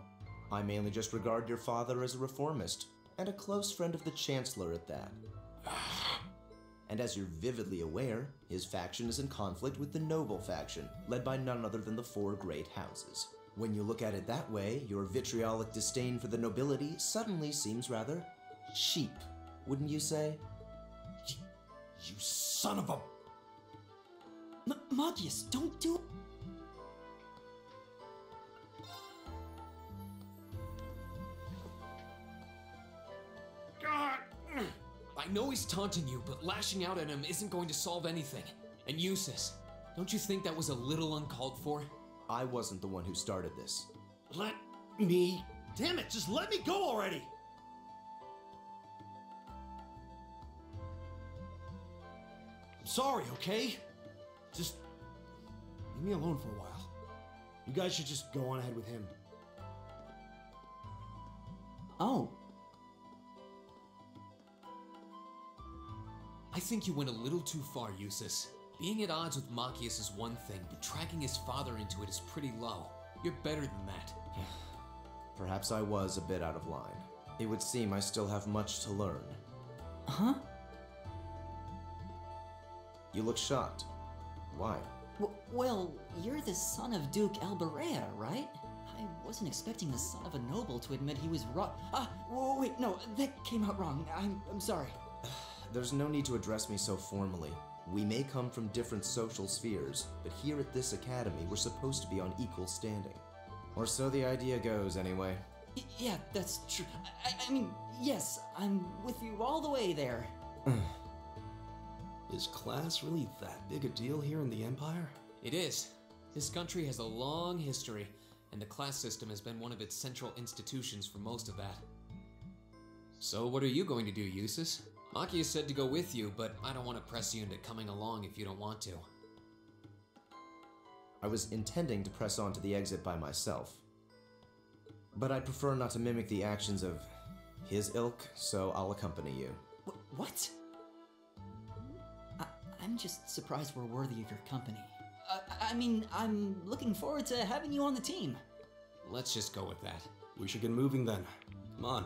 I mainly just regard your father as a reformist, and a close friend of the Chancellor at that. And as you're vividly aware, his faction is in conflict with the noble faction, led by none other than the four great houses. When you look at it that way, your vitriolic disdain for the nobility suddenly seems rather cheap, wouldn't you say? You son of a... Magius, don't do... I know he's taunting you, but lashing out at him isn't going to solve anything. And Eustace, don't you think that was a little uncalled for? I wasn't the one who started this. Let me... Damn it, just let me go already! I'm sorry, okay? Just leave me alone for a while. You guys should just go on ahead with him. Oh. I think you went a little too far, Eustace. Being at odds with Machias is one thing, but dragging his father into it is pretty low. You're better than that. Perhaps I was a bit out of line. It would seem I still have much to learn. Huh? You look shocked. Why? Well, you're the son of Duke Alberea, right? I wasn't expecting the son of a noble to admit he was wrong. Wait, no, that came out wrong. I'm sorry. There's no need to address me so formally. We may come from different social spheres, but here at this academy, we're supposed to be on equal standing. Or so the idea goes, anyway. Yeah, that's true. I mean, yes, I'm with you all the way there. Is class really that big a deal here in the Empire? It is. This country has a long history, and the class system has been one of its central institutions for most of that. So what are you going to do, Eustace? Maki has said to go with you, but I don't want to press you into coming along if you don't want to. I was intending to press on to the exit by myself. But I'd prefer not to mimic the actions of his ilk, so I'll accompany you. What? I'm just surprised we're worthy of your company. I mean, I'm looking forward to having you on the team. Let's just go with that. We should get moving then. Come on.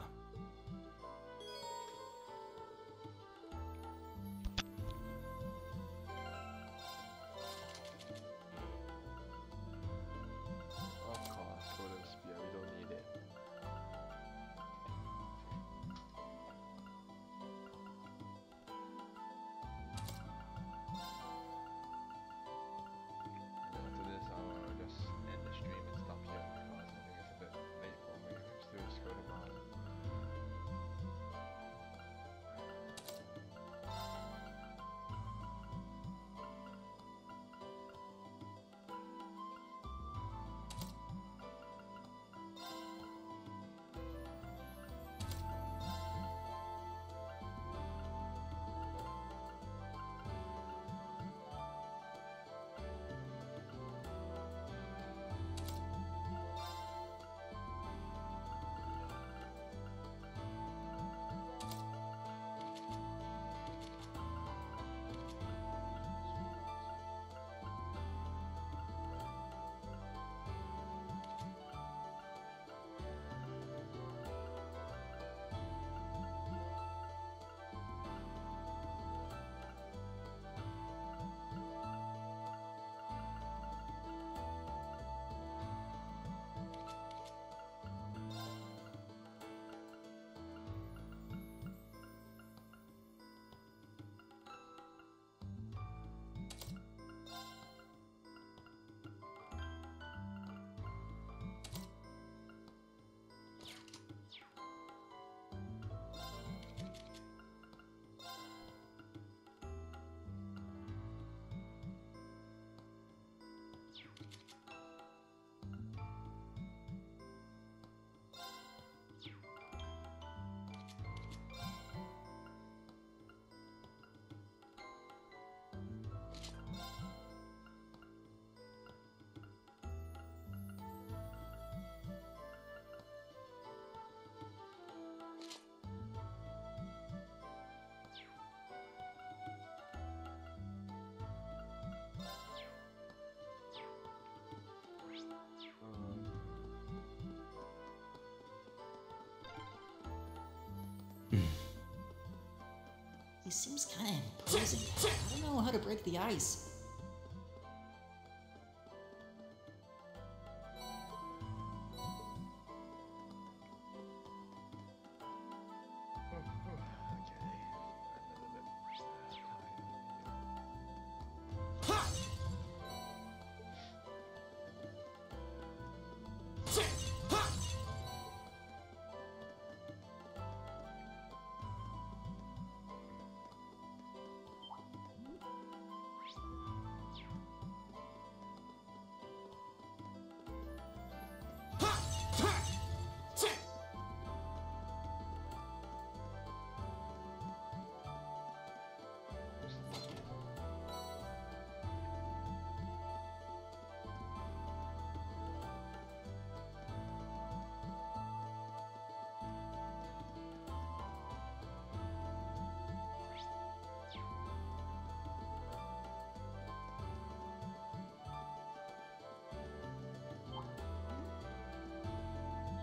He seems kinda imposing. I don't know how to break the ice.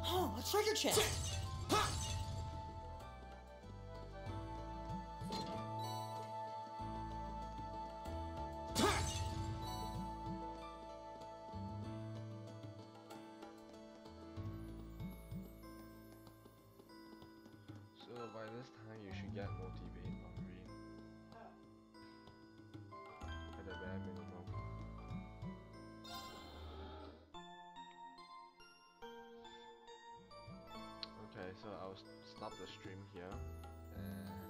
Oh, a treasure chest! So by this time you should get motivated on read. At the bare minimum. Okay, so I'll stop the stream here and